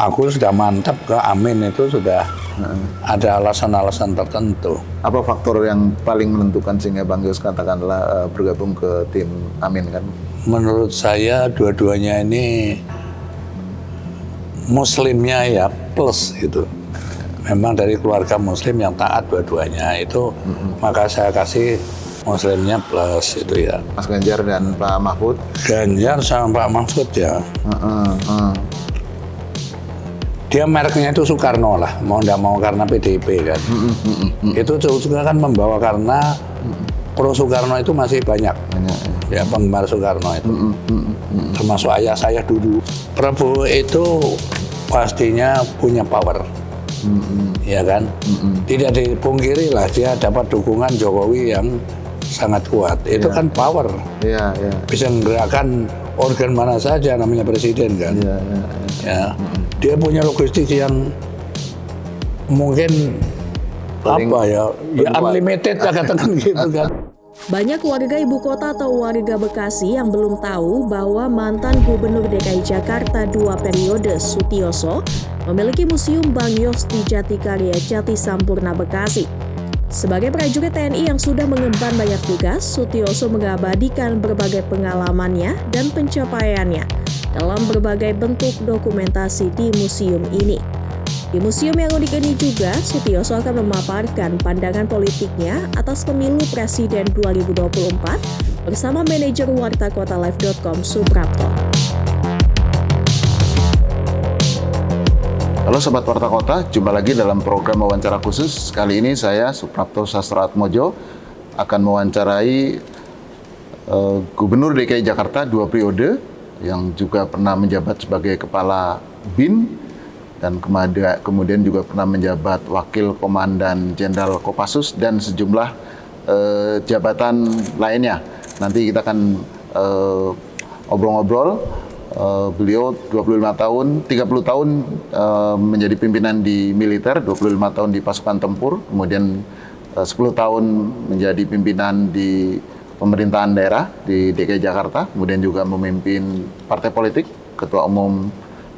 aku sudah mantap ke Amin itu sudah ada alasan-alasan tertentu. Apa faktor yang paling menentukan sehingga Bang Yos katakanlah bergabung ke tim Amin kan? Menurut saya dua-duanya ini Muslimnya ya plus gitu. Memang dari keluarga Muslim yang taat dua-duanya itu, maka saya kasih Muslimnya plus itu ya. Mas Ganjar dan Pak Mahfud? Ganjar sama Pak Mahfud ya. Dia mereknya itu Soekarno lah, mau nggak mau karena PDIP kan. Itu juga kan membawa karena pro Soekarno itu masih banyak. Ya penggemar Soekarno itu. Termasuk ayah saya dulu. Prabowo itu pastinya punya power. Ya kan? Tidak dipungkiri lah dia dapat dukungan Jokowi yang sangat kuat. Itu kan power. Bisa menggerakkan organ mana saja namanya presiden kan. Ya. Dia punya logistik yang mungkin paling, apa ya unlimited lah katakan gitu kan. Banyak warga ibu kota atau warga Bekasi yang belum tahu bahwa mantan Gubernur DKI Jakarta 2 periode Sutioso memiliki museum Bang Yos di Jatikarya Jati Sampurna Bekasi. Sebagai prajurit TNI yang sudah mengemban banyak tugas, Sutioso mengabadikan berbagai pengalamannya dan pencapaiannya dalam berbagai bentuk dokumentasi di museum ini. Di museum yang unik ini juga, Sutioso akan memaparkan pandangan politiknya atas pemilu presiden 2024 bersama manajer wartakotalive.com Suprapto. Halo Sobat Warta Kota, jumpa lagi dalam program wawancara khusus. Kali ini saya, Suprapto Sastroatmojo, akan mewawancarai Gubernur DKI Jakarta 2 periode, yang juga pernah menjabat sebagai Kepala BIN, dan kemudian juga pernah menjabat Wakil Komandan Jenderal Kopassus, dan sejumlah jabatan lainnya. Nanti kita akan obrol-ngobrol. Beliau 25 tahun, 30 tahun menjadi pimpinan di militer, 25 tahun di pasukan tempur, kemudian 10 tahun menjadi pimpinan di pemerintahan daerah di DKI Jakarta, kemudian juga memimpin partai politik, ketua umum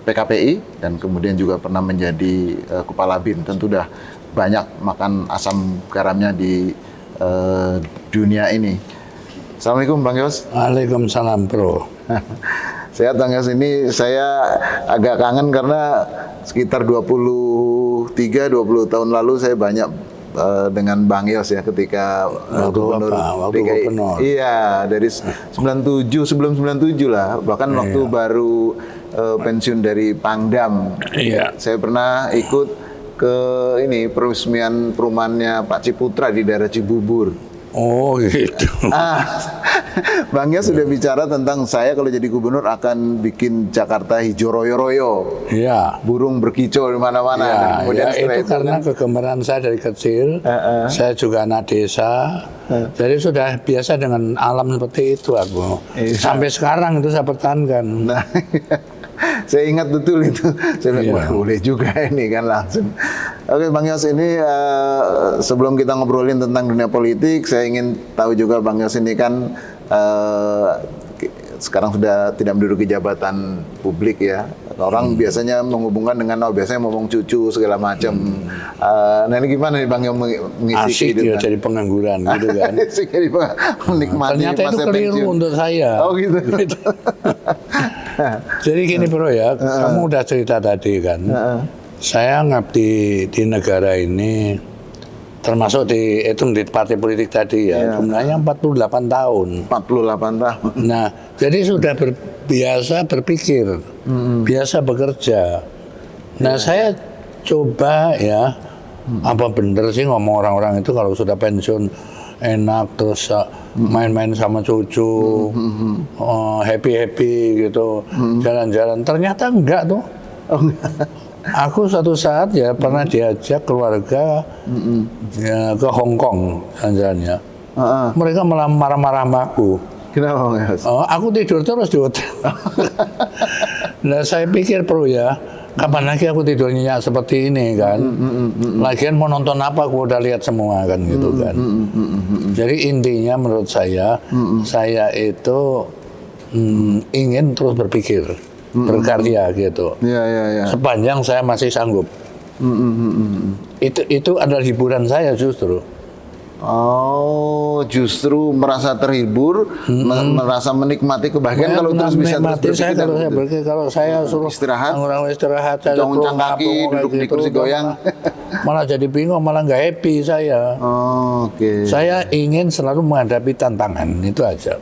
PKPI, dan kemudian juga pernah menjadi kepala BIN. Tentu sudah banyak makan asam garamnya di dunia ini. Assalamualaikum Bang Yos. Waalaikumsalam bro. Sehat Bang Yos, ini saya agak kangen karena sekitar 23-20 tahun lalu saya banyak dengan Bang Yos ya ketika Gubernur DKI. Iya, dari 97, sebelum 97 lah, bahkan waktu baru pensiun dari Pangdam. Saya pernah ikut ke ini peresmian perumahannya Pak Ciputra di daerah Cibubur. Oh gitu. Bang Yos sudah bicara tentang saya kalau jadi gubernur akan bikin Jakarta hijau royo-royo. Iya. Burung berkicau di mana-mana. Ya, itu karena kegemaran saya dari kecil. Saya juga anak desa. Jadi sudah biasa dengan alam seperti itu aku. Sampai sekarang itu saya pertahankan. Nah, saya ingat betul itu. Saya bilang, wah boleh juga ini kan langsung. Oke Bang Yos, ini sebelum kita ngobrolin tentang dunia politik, saya ingin tahu juga Bang Yos ini kan sekarang sudah tidak menduduki jabatan publik ya. Orang biasanya menghubungkan dengan biasanya ngomong cucu segala macam. Nah ini gimana nih Bang Yos mengisi asik ya jadi pengangguran gitu kan. Asik jadi menikmati ternyata itu keliru untuk saya. Oh gitu. Jadi gini bro ya, kamu udah cerita tadi kan. Saya ngabdi di negara ini, termasuk dihitung di partai politik tadi ya, jumlahnya 48 tahun. 48 tahun. Nah, jadi sudah biasa berpikir, biasa bekerja. Nah, saya coba ya, apa bener sih ngomong orang-orang itu kalau sudah pensiun enak terus main-main sama cucu, happy-happy gitu, jalan-jalan. Ternyata enggak tuh. Aku suatu saat ya pernah diajak keluarga ya, ke Hong Kong jalan-jalannya. Mereka malah marah-marah sama aku. Kenapa Mas? Aku tidur terus di hotel. Nah saya pikir bro ya, kapan lagi aku tidur nyenyak seperti ini kan? Lagian mau nonton apa aku udah lihat semua kan gitu kan. Jadi intinya menurut saya itu ingin terus berpikir. berkarya gitu. Iya. Sepanjang saya masih sanggup. Itu adalah hiburan saya justru. Oh, justru merasa terhibur, merasa menikmati kebahagiaan kalau terus bisa menikmati terus saya berpikir kalau saya suruh istirahat, orang istirahat saya goncang kaki, duduk di kursi goyang, malah jadi bingung, malah nggak happy saya. Oh, oke. Saya ingin selalu menghadapi tantangan, itu aja.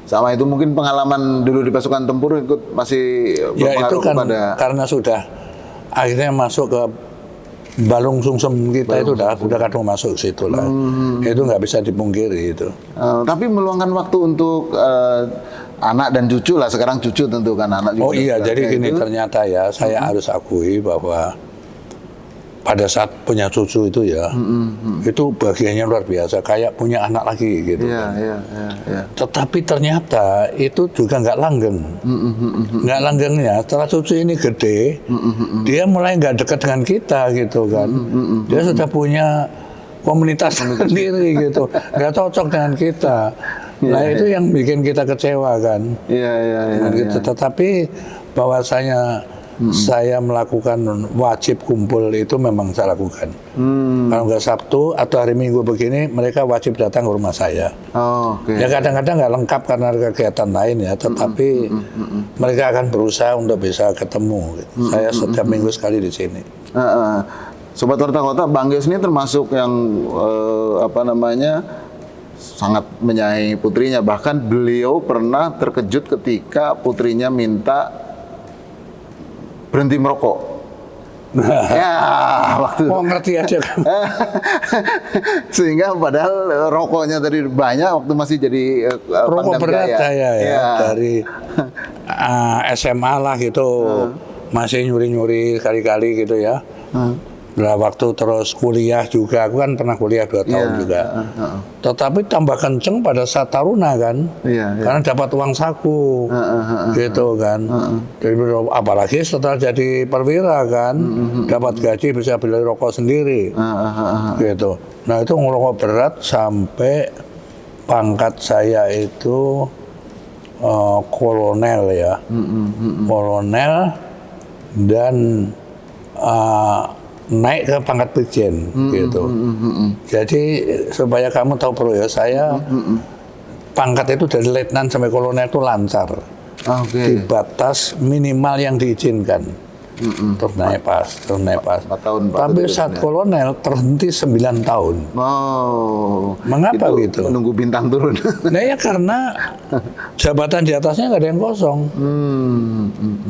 Sama itu mungkin pengalaman dulu di pasukan tempur ikut masih Ya itu berpengaruh kan kepada karena sudah akhirnya masuk ke balung sungsum kita itu udah kadung masuk situ lah. Itu nggak bisa dipungkiri itu. Tapi meluangkan waktu untuk anak dan cucu lah, sekarang cucu tentu kan anak juga. Oh iya, jadi gini itu. ternyata ya saya harus akui bahwa pada saat punya cucu itu ya, itu bagiannya luar biasa, kayak punya anak lagi gitu. Iya. Tetapi ternyata itu juga nggak langgeng. Nggak langgengnya, setelah cucu ini gede, dia mulai nggak dekat dengan kita gitu kan. Dia sudah punya komunitas sendiri gitu, nggak cocok dengan kita. Nah itu yang bikin kita kecewa kan. Iya. Gitu. Tetapi bahwasanya saya melakukan wajib kumpul itu memang saya lakukan. Kalau nggak Sabtu atau hari Minggu begini, mereka wajib datang ke rumah saya. Oh, oke. Ya kadang-kadang nggak lengkap karena ada kegiatan lain ya, tetapi mereka akan berusaha untuk bisa ketemu. Saya setiap minggu sekali di sini. Sobat Warta Kota, Bang Gios ini termasuk yang sangat menyayangi putrinya. Bahkan beliau pernah terkejut ketika putrinya minta berhenti merokok. Ya, waktu Mau ngerti aja kan. sehingga padahal rokoknya tadi banyak waktu masih jadi Rokok Pangdam berat Jaya. saya ya, dari SMA lah gitu, masih nyuri-nyuri kali-kali gitu ya. Nah, waktu terus kuliah juga, aku kan pernah kuliah 2 tahun juga. Tetapi tambah kenceng pada saat taruna kan, karena dapat uang saku, gitu kan. Jadi, apalagi setelah jadi perwira kan, dapat gaji bisa beli rokok sendiri, gitu. Nah itu ngerokok berat sampai pangkat saya itu kolonel ya, kolonel dan naik ke pangkat brigjen gitu. Jadi supaya kamu tahu Bro ya, saya pangkat itu dari letnan sampai kolonel itu lancar. Di batas minimal yang diizinkan. Terus naik pas. 4 tahun. Tapi saat kolonel terhenti 9 tahun. Oh. Mengapa itu gitu? Menunggu bintang turun. Nah ya karena jabatan di atasnya nggak ada yang kosong.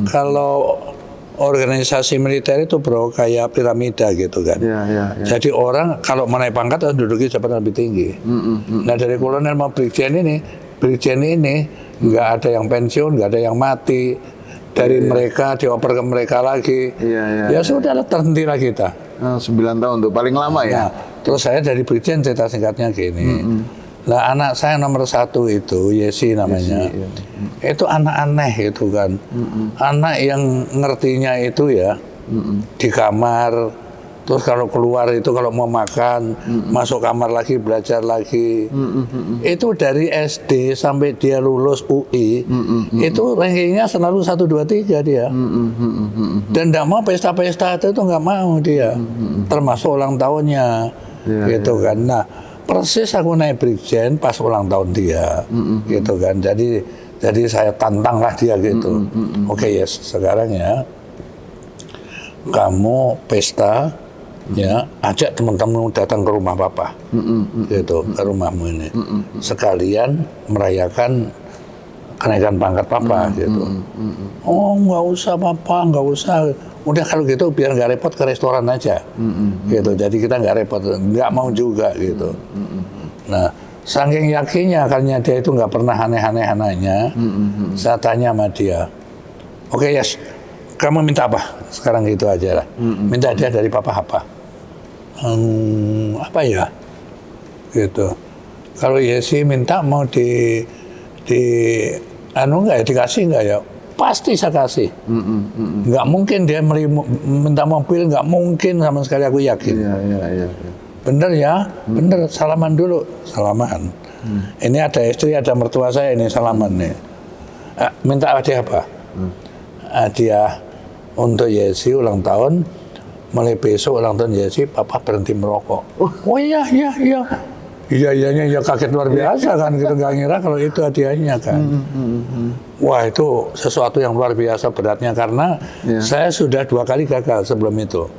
Kalau organisasi militer itu Bro kayak piramida gitu kan. Jadi orang kalau mau naik pangkat harus duduki jabatan lebih tinggi. Nah dari kolonel mau brigjen ini nggak ada yang pensiun, nggak ada yang mati. Dari mereka dioper ke mereka lagi. Ya sudah terhenti lah kita. 9 tahun tuh paling lama ya. Nah, terus saya dari brigjen cerita singkatnya gini. Nah anak saya nomor 1 itu Yesi namanya, itu anak aneh itu kan, anak yang ngertinya itu ya di kamar, terus kalau keluar itu kalau mau makan masuk kamar lagi belajar lagi, itu dari SD sampai dia lulus UI itu rankingnya selalu 1, 2, 3 dia, dan tidak mau pesta-pesta itu nggak mau dia, termasuk ulang tahunnya, gitu kan. Nah persis aku naik brigjen pas ulang tahun dia, gitu kan. Jadi saya tantanglah dia gitu. Oke, yes, sekarang ya kamu pesta, ya ajak teman-teman datang ke rumah papa, gitu, ke rumahmu ini, sekalian merayakan kenaikan pangkat papa, gitu. Oh nggak usah papa, nggak usah. Udah kalau gitu biar nggak repot ke restoran aja, gitu. Jadi kita nggak repot, nggak mau juga gitu. Nah, saking yakinnya karena dia itu nggak pernah aneh-aneh anaknya, saya tanya sama dia, oke yes, kamu minta apa? Sekarang gitu aja lah. Minta dia dari papa apa? Apa ya? Gitu. Kalau Yesi minta mau nggak ya, dikasih nggak ya? Pasti saya kasih. Nggak mungkin dia minta mobil, nggak mungkin sama sekali, aku yakin. Bener ya, bener, salaman dulu, salaman. Ini ada istri, ada mertua saya ini salaman nih. Minta hadiah apa? Hadiah untuk Yesi ulang tahun, mulai besok ulang tahun Yesi, papa berhenti merokok. Oh iya, iya, kaget luar biasa kan, kita nggak ngira kalau itu hadiahnya kan. Wah, itu sesuatu yang luar biasa beratnya karena saya sudah 2 kali gagal sebelum itu.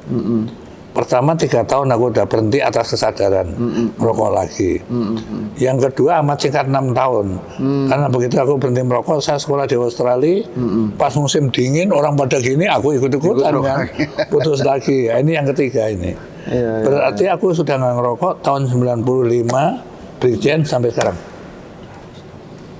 Pertama 3 tahun aku udah berhenti atas kesadaran, merokok lagi. Yang kedua amat singkat 6 tahun, karena begitu aku berhenti merokok, saya sekolah di Australia, pas musim dingin orang pada gini, aku ikut-ikutan kan, putus lagi. Ini yang ketiga ini. Berarti aku sudah nggak ngerokok tahun 95, Brigjen sampai sekarang.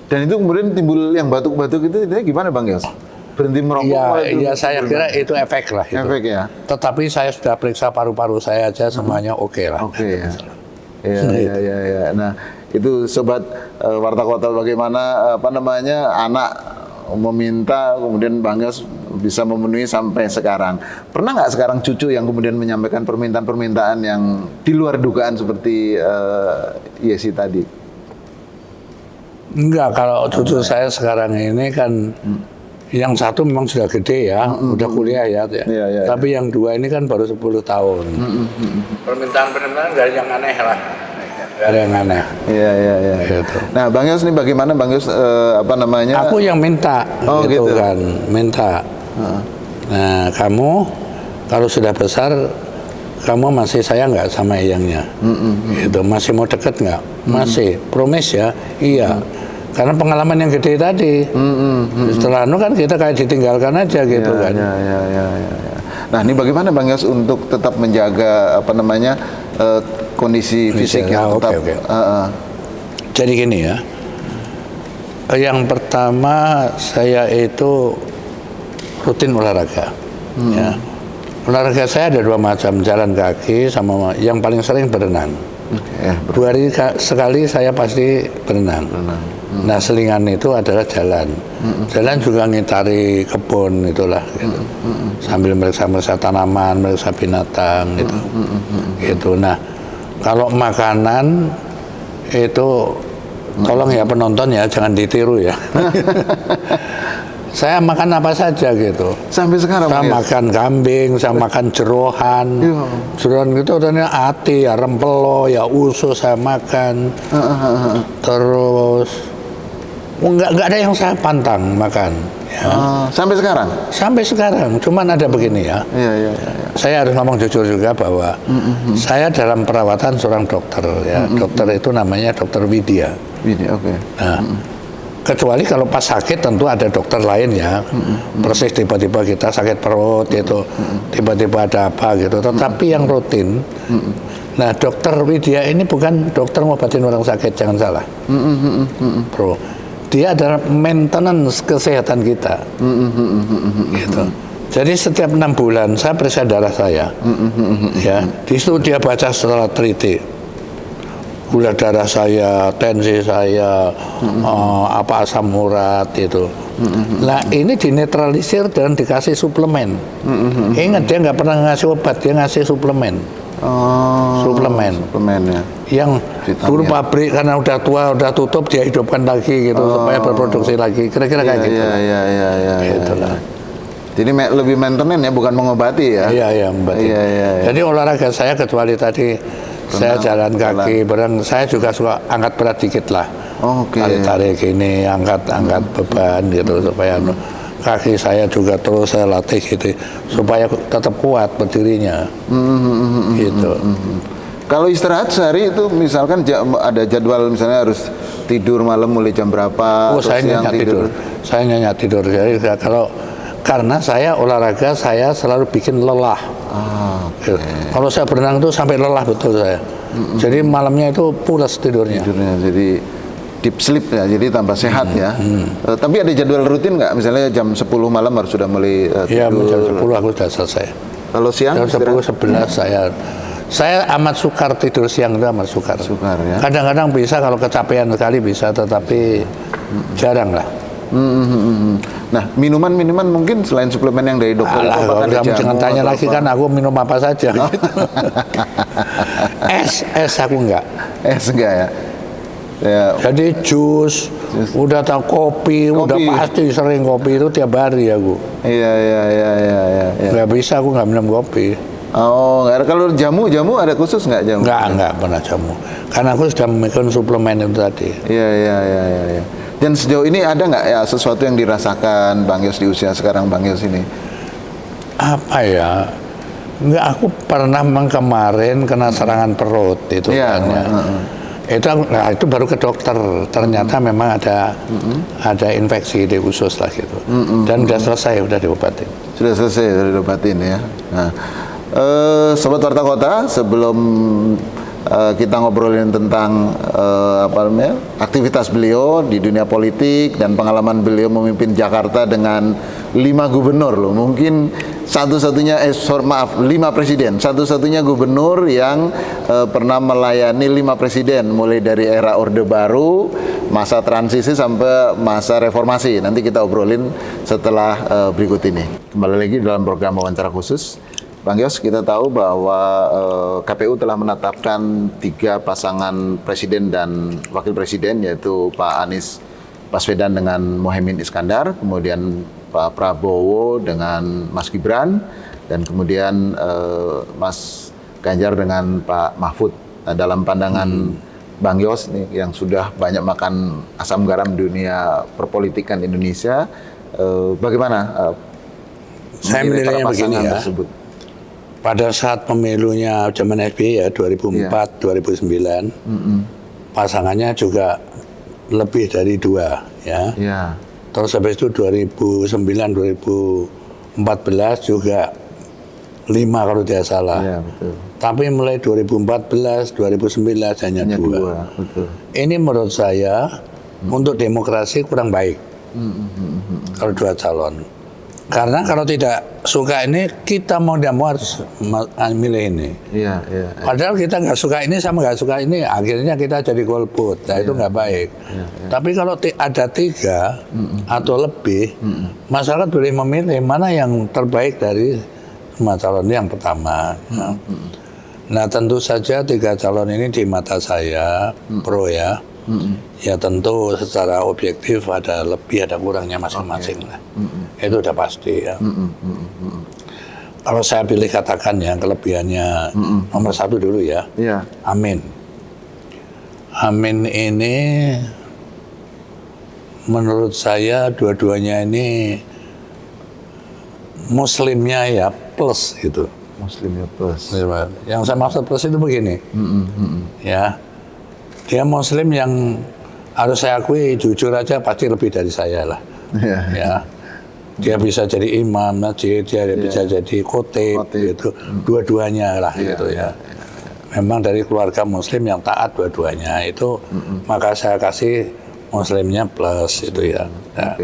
Dan itu kemudian timbul yang batuk-batuk itu gimana Bang Yos? Berhenti merokok? Iya, saya kira itu efek lah. Efek ya. Tetapi saya sudah periksa paru-paru saya aja, semuanya oke lah. Oke ya. Iya. Nah, itu sobat Warta Kota, bagaimana anak meminta, kemudian Bang Yos bisa memenuhi sampai sekarang. Pernah nggak sekarang cucu yang kemudian menyampaikan permintaan-permintaan yang di luar dugaan seperti Yesi tadi? Enggak, kalau cucu saya sekarang ini kan yang satu memang sudah gede ya, udah kuliah ya. Tapi yang 2 ini kan baru 10 tahun. Permintaan-permintaan nggak ada yang aneh lah. Nggak ada yang aneh. Iya. Gitu. Nah, Bang Yos nih bagaimana Bang Yos Aku yang minta, gitu kan, minta. Nah, kamu kalau sudah besar, kamu masih sayang nggak sama eyangnya? Gitu, masih mau deket nggak? Masih, promise ya? Iya. Karena pengalaman yang gede tadi, setelah itu kan kita kayak ditinggalkan aja gitu kan. Ya. Nah, ini bagaimana Bang Yos untuk tetap menjaga kondisi fisik yang tetap? Okay. Jadi gini ya, yang pertama saya itu rutin olahraga. Ya. Olahraga saya ada 2 macam, jalan kaki sama yang paling sering berenang. 2 hari sekali saya pasti berenang. Nah, selingan itu adalah jalan. Jalan juga ngitari kebun itulah gitu. Sambil meriksa tanaman, meriksa binatang gitu. Gitu. Nah, kalau makanan itu tolong ya penonton ya jangan ditiru ya. Saya makan apa saja gitu. Sampai sekarang saya makan kambing, saya makan jerohan. Jerohan itu ternyata ati, ya rempelo, ya usus saya makan. Terus nggak ada yang saya pantang makan. Ya. Sampai sekarang? Sampai sekarang, cuman ada begini ya. Iya. Saya harus ngomong jujur juga bahwa saya dalam perawatan seorang dokter ya. Dokter itu namanya Dokter Widya. Oke. Nah, kecuali kalau pas sakit tentu ada dokter lain ya. Persis tiba-tiba kita sakit perut itu, tiba-tiba ada apa gitu. Tetapi yang rutin. Nah, Dokter Widya ini bukan dokter ngobatin orang sakit, jangan salah. Bro. Dia adalah maintenance kesehatan kita. Gitu. Jadi setiap 6 bulan saya periksa darah saya. Ya, di situ dia baca secara teliti. Gula darah saya, tensi saya, apa asam urat itu. Nah, ini dinetralisir dan dikasih suplemen. Ingat, dia nggak pernah ngasih obat, dia ngasih suplemen. Suplemen ya. Yang dulu pabrik karena udah tua, udah tutup, dia hidupkan lagi gitu supaya berproduksi lagi. Kira-kira kayak gitu. Itulah. Jadi lebih maintenance ya, bukan mengobati ya. Iya, mengobati. Jadi olahraga saya kecuali tadi saya jalan kaki, saya juga suka angkat berat dikit lah. Tarik-tarik ini, angkat beban gitu supaya kaki saya juga terus saya latih gitu supaya tetap kuat berdirinya. Gitu. Kalau istirahat sehari itu misalkan ada jadwal, misalnya harus tidur malam mulai jam berapa? Saya nyenyak tidur. Saya nyenyak tidur. Jadi karena saya olahraga saya selalu bikin lelah. Gitu. Kalau saya berenang itu sampai lelah betul saya. Jadi malamnya itu pulas tidurnya. Jadi deep sleep ya, jadi tambah sehat ya. Tapi ada jadwal rutin nggak? Misalnya jam 10 malam harus sudah mulai tidur? Iya, jam 10 aku sudah selesai. Kalau siang? Jam 10, 11 saya amat sukar tidur siang, itu amat sukar. Ya. Kadang-kadang bisa kalau kecapean sekali bisa, tetapi jarang lah. Nah, minuman mungkin selain suplemen yang dari dokter. Kalau kamu jangan tanya lagi kan aku minum apa saja. Es aku enggak. Es enggak ya. Ya. Jadi jus, udah tahu kopi, udah pasti sering kopi itu tiap hari aku. Iya. Nggak bisa aku nggak minum kopi. Oh, nggak ada. Kalau jamu ada khusus nggak jamu? Nggak pernah jamu. Karena aku sudah memakan suplemen itu tadi. Iya. Dan sejauh ini ada nggak ya sesuatu yang dirasakan Bang Yos di usia sekarang Bang Yos ini? Apa ya? Nggak, aku pernah memang kemarin kena serangan perut itu Iya, kan ya. Itu baru ke dokter. Ternyata memang ada infeksi di usus lah gitu. Dan udah selesai, udah diobatin. Sudah selesai, sudah diobatin ya. Nah, Sobat Warta Kota, sebelum kita ngobrolin tentang aktivitas beliau di dunia politik dan pengalaman beliau memimpin Jakarta dengan 5 gubernur loh. Mungkin satu-satunya 5 presiden, satu-satunya gubernur yang pernah melayani 5 presiden, mulai dari era Orde Baru, masa transisi sampai masa reformasi. Nanti kita obrolin setelah berikut ini. Kembali lagi dalam program wawancara khusus. Bang Yos, kita tahu bahwa KPU telah menetapkan 3 pasangan presiden dan wakil presiden, yaitu Pak Anies Baswedan dengan Mohaimin Iskandar, kemudian Pak Prabowo dengan Mas Gibran, dan kemudian Mas Ganjar dengan Pak Mahfud. Nah, dalam pandangan Bang Yos nih, yang sudah banyak makan asam garam dunia perpolitikan Indonesia, bagaimana Saya menilainya begini ya. tersebut? Pada saat pemilunya zaman SBY ya 2004, 2009, pasangannya juga lebih dari 2 ya. Ya. Terus habis itu 2009, 2014 juga 5 kalau tidak salah. Iya, betul. Tapi mulai 2014, 2019 hanya 2. Betul. Ini menurut saya untuk demokrasi kurang baik. Kalau 2 calon. Karena kalau tidak suka ini, kita mau tidak mau harus milih ini. Iya. Padahal kita nggak suka ini sama nggak suka ini, akhirnya kita jadi golput. Nah, itu nggak baik. Tapi kalau ada 3 atau lebih, masyarakat boleh memilih mana yang terbaik dari semua calon yang pertama. Nah, tentu saja 3 calon ini di mata saya pro ya. Ya tentu secara objektif ada lebih ada kurangnya masing-masing lah. Itu udah pasti ya. Kalau saya pilih katakan ya kelebihannya nomor 1 dulu ya. Iya. Amin. Amin ini menurut saya dua-duanya ini Muslimnya ya plus gitu. Muslimnya plus. Yang saya maksud plus itu begini. Ya. Dia Muslim yang harus saya akui jujur aja pasti lebih dari saya lah. Ya. Dia bisa jadi imam masjid, dia bisa jadi khotib gitu. Dua-duanya lah gitu ya. Memang dari keluarga Muslim yang taat dua-duanya itu, maka saya kasih Muslimnya plus itu ya. Nah.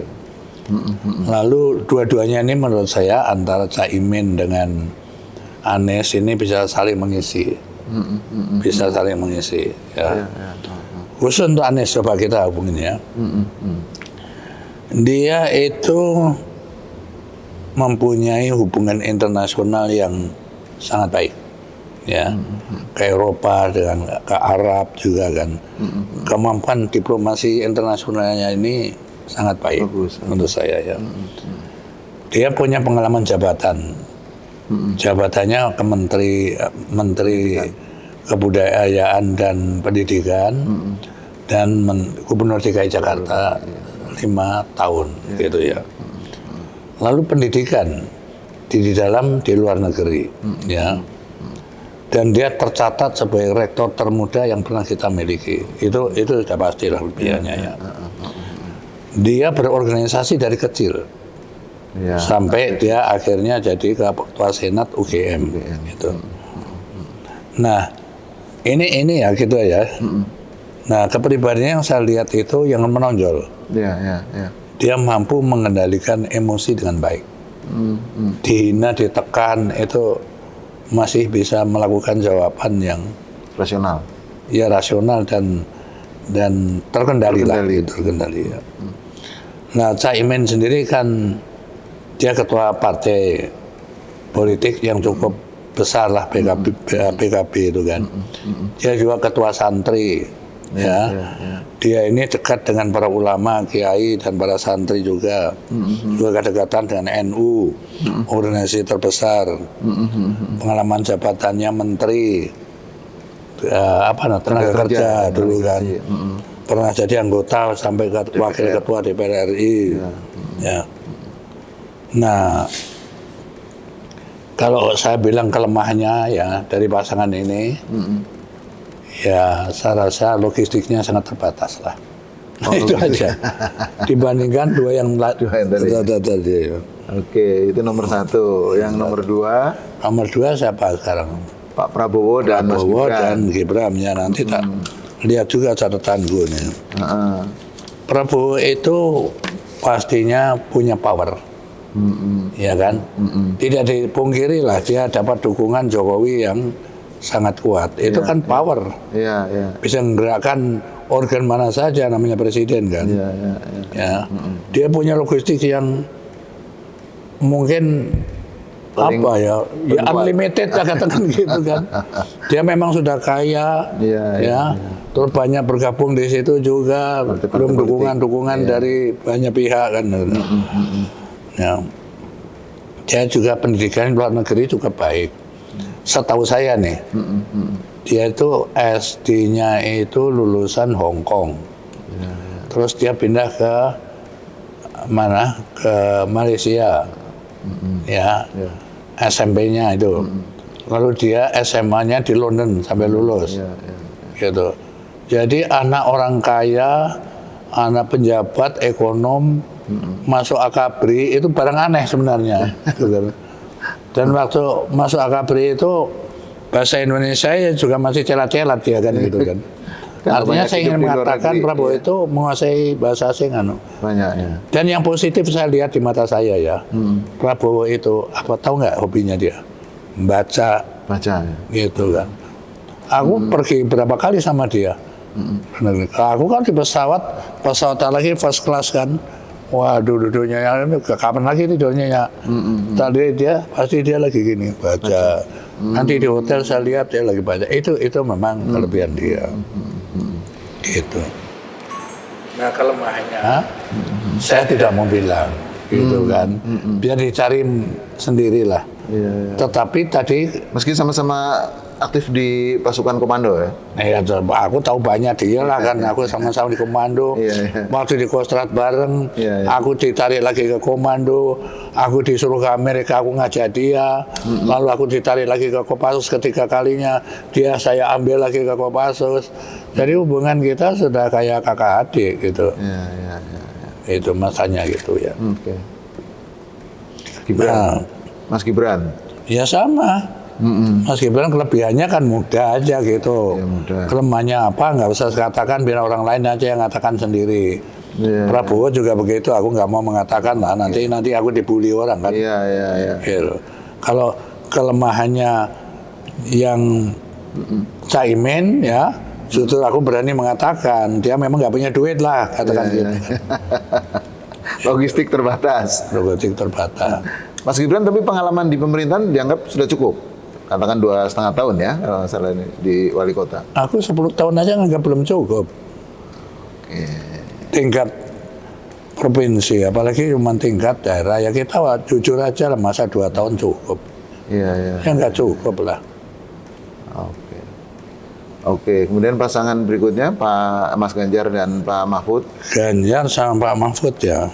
Lalu dua-duanya ini menurut saya antara Caimin dengan Anies ini bisa saling mengisi. Bisa saling mengisi ya. Khusus untuk Anies coba kita hubungin ya. Dia itu mempunyai hubungan internasional yang sangat baik ya. Ke Eropa dengan ke Arab juga kan. Kemampuan diplomasi internasionalnya ini sangat baik menurut saya ya. Dia punya pengalaman jabatan. Jabatannya ke Menteri Kebudayaan dan Pendidikan dan Gubernur DKI Jakarta 5 tahun gitu ya. Lalu pendidikan di dalam di luar negeri ya. Dan dia tercatat sebagai rektor termuda yang pernah kita miliki. Itu sudah pasti lah lebihannya ya. Dia berorganisasi dari kecil. Sampai dia akhirnya jadi ketua Senat UGM gitu. Nah, ini ya gitu ya. Nah, kepribadiannya yang saya lihat itu yang menonjol. Dia mampu mengendalikan emosi dengan baik. Dihina, ditekan itu masih bisa melakukan jawaban yang rasional. Ya rasional dan terkendali lah, terkendali ya. Nah, Caimin sendiri kan dia ketua partai politik yang cukup besar lah PKB itu kan. Dia juga ketua santri ya. Dia ini dekat dengan para ulama, kiai dan para santri juga. Juga kedekatan dengan NU, organisasi terbesar. Pengalaman jabatannya menteri, tenaga kerja dulu kan. Pernah jadi anggota sampai wakil ketua DPR RI. Ya. Nah, kalau saya bilang kelemahannya ya dari pasangan ini, ya saya rasa logistiknya sangat terbatas lah. Itu aja. Dibandingkan dua yang tadi. Oke, itu nomor satu. Yang nomor dua? Nomor dua siapa sekarang? Pak Prabowo dan Mas Prabowo Gibran. dan Gibran. Ya nanti tak lihat juga catatan gue nih. Prabowo itu pastinya punya power. Ya kan? Tidak dipungkiri lah dia dapat dukungan Jokowi yang sangat kuat. Itu kan power. Iya, iya. Bisa menggerakkan organ mana saja namanya presiden kan. Ya. Dia punya logistik yang mungkin Paling ya unlimited lah katakan gitu kan. Dia memang sudah kaya, ya. Terus banyak bergabung di situ juga, belum dukungan dari banyak pihak kan. Ya. Dia juga pendidikan luar negeri juga baik. Setahu saya nih, dia itu SD-nya itu lulusan Hong Kong. Terus dia pindah ke mana? Ke Malaysia. Ya. SMP-nya itu. Lalu dia SMA-nya di London sampai lulus. Gitu. Jadi anak orang kaya, anak pejabat, ekonom, masuk akabri itu barang aneh sebenarnya. Dan waktu masuk akabri itu bahasa Indonesia ya juga masih celat-celat ya kan gitu kan. Artinya saya ingin mengatakan Prabowo itu menguasai bahasa asing Banyak ya. Dan yang positif saya lihat di mata saya ya, Prabowo itu tahu nggak hobinya dia? Baca ya. gitu kan. Aku pergi berapa kali sama dia. Aku kan di pesawat lagi first class kan. Waduh, duduknya kapan lagi tidurnya ya? Tadi pasti dia lagi gini baca. Nanti di hotel saya lihat dia lagi baca. Itu memang kelebihan dia. Gitu. Nah kelemahannya, saya tidak mau bilang, gitu kan. Biar dicari sendirilah. Tetapi tadi, meski sama-sama aktif di pasukan komando ya? Ya, aku tahu banyak dia lah kan, aku sama-sama di komando. Waktu di Kostrad bareng, aku ditarik lagi ke komando, aku disuruh ke Amerika, aku ngajak dia, lalu aku ditarik lagi ke Kopassus ketiga kalinya, saya ambil lagi ke Kopassus. Jadi hubungan kita sudah kayak kakak adik gitu. Itu masanya gitu ya. Gibran, Mas Gibran? Ya sama. Mas Gibran kelebihannya kan muda aja gitu. Kelemahannya apa nggak usah katakan, biar orang lain aja yang katakan sendiri. Prabowo juga begitu, aku nggak mau mengatakan lah, nanti aku dibully orang kan. Gitu. Kalau kelemahannya yang Caimin ya, justru aku berani mengatakan dia memang nggak punya duit lah, katakan gitu. Logistik terbatas. Mas Gibran tapi pengalaman di pemerintahan dianggap sudah cukup. Katakan 2,5 tahun ya, kalau salah ini di wali kota. Aku 10 tahun aja nggak belum cukup. Tingkat provinsi, apalagi cuma tingkat daerah, ya kita jujur aja lah, masa 2 tahun cukup. Ya nggak cukup lah. Oke, kemudian pasangan berikutnya Pak Mas Ganjar dan Pak Mahfud. Ganjar sama Pak Mahfud ya.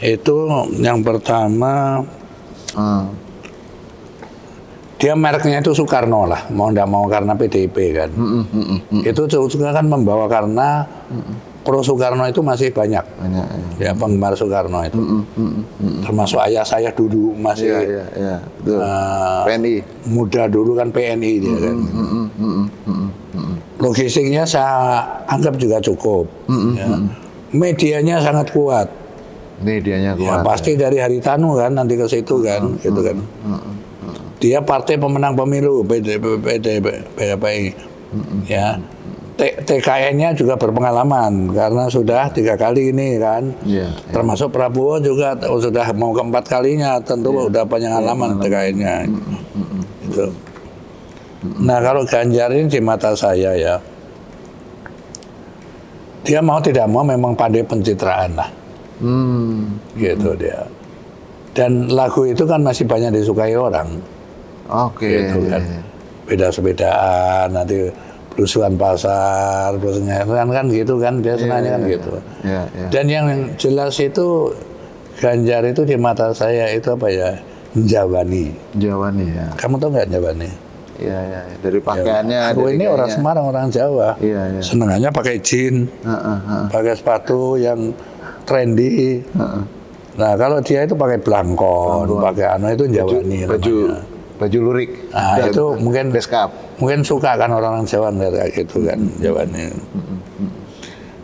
Itu yang pertama, dia mereknya itu Soekarno lah, mau nggak mau karena PDIP kan. Itu juga kan membawa karena pro Soekarno itu masih banyak. Ya penggemar Soekarno itu. Termasuk ayah saya dulu masih PNI. Muda dulu kan PNI dia kan. Logistiknya saya anggap juga cukup. Medianya sangat kuat. Ya, pasti dari Haritanu kan nanti ke situ kan, gitu kan. Dia partai pemenang pemilu PKPI. Ya. TKN-nya juga berpengalaman karena sudah 3 kali ini kan. Termasuk Prabowo juga sudah mau ke-4 kalinya, tentu udah pengalaman TKN-nya. Itu. Nah, kalau Ganjar ini di mata saya ya, Dia mau tidak mau memang pandai pencitraan lah. Gitu dia. Dan lagu itu kan masih banyak disukai orang. Oke. Gitu kan. Beda-sebedaan, nanti belusuan pasar, belusuan kan gitu kan, dia senangnya kan gitu. Iya. Dan yang jelas itu Ganjar itu di mata saya itu apa ya, Jawani. Jawani ya. Kamu tahu nggak Jawani? Iya. Dari pakaiannya. Aku dari ini orang gayanya. Semarang, orang Jawa. Iya. Senengannya pakai jeans, pakai sepatu yang trendy. Nah kalau dia itu pakai blangkon, pakai itu Jawani Baju lurik. Nah itu mungkin Beskap. mungkin suka kan orang Jawa kayak gitu kan, Jawani.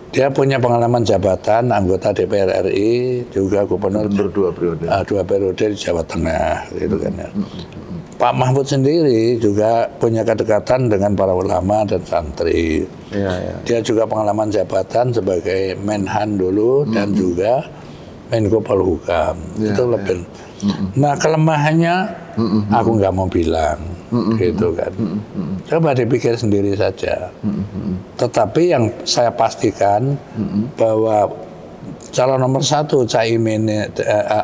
Dia punya pengalaman jabatan anggota DPR RI, juga gubernur 2 periode. 2 periode di Jawa Tengah, gitu kan ya. Pak Mahfud sendiri juga punya kedekatan dengan para ulama dan santri. Iya. Dia juga pengalaman jabatan sebagai Menhan dulu dan juga Menko Polhukam. Itu lebih. Nah kelemahannya aku nggak mau bilang, gitu kan. Coba dipikir sendiri saja. Tetapi yang saya pastikan bahwa calon nomor 1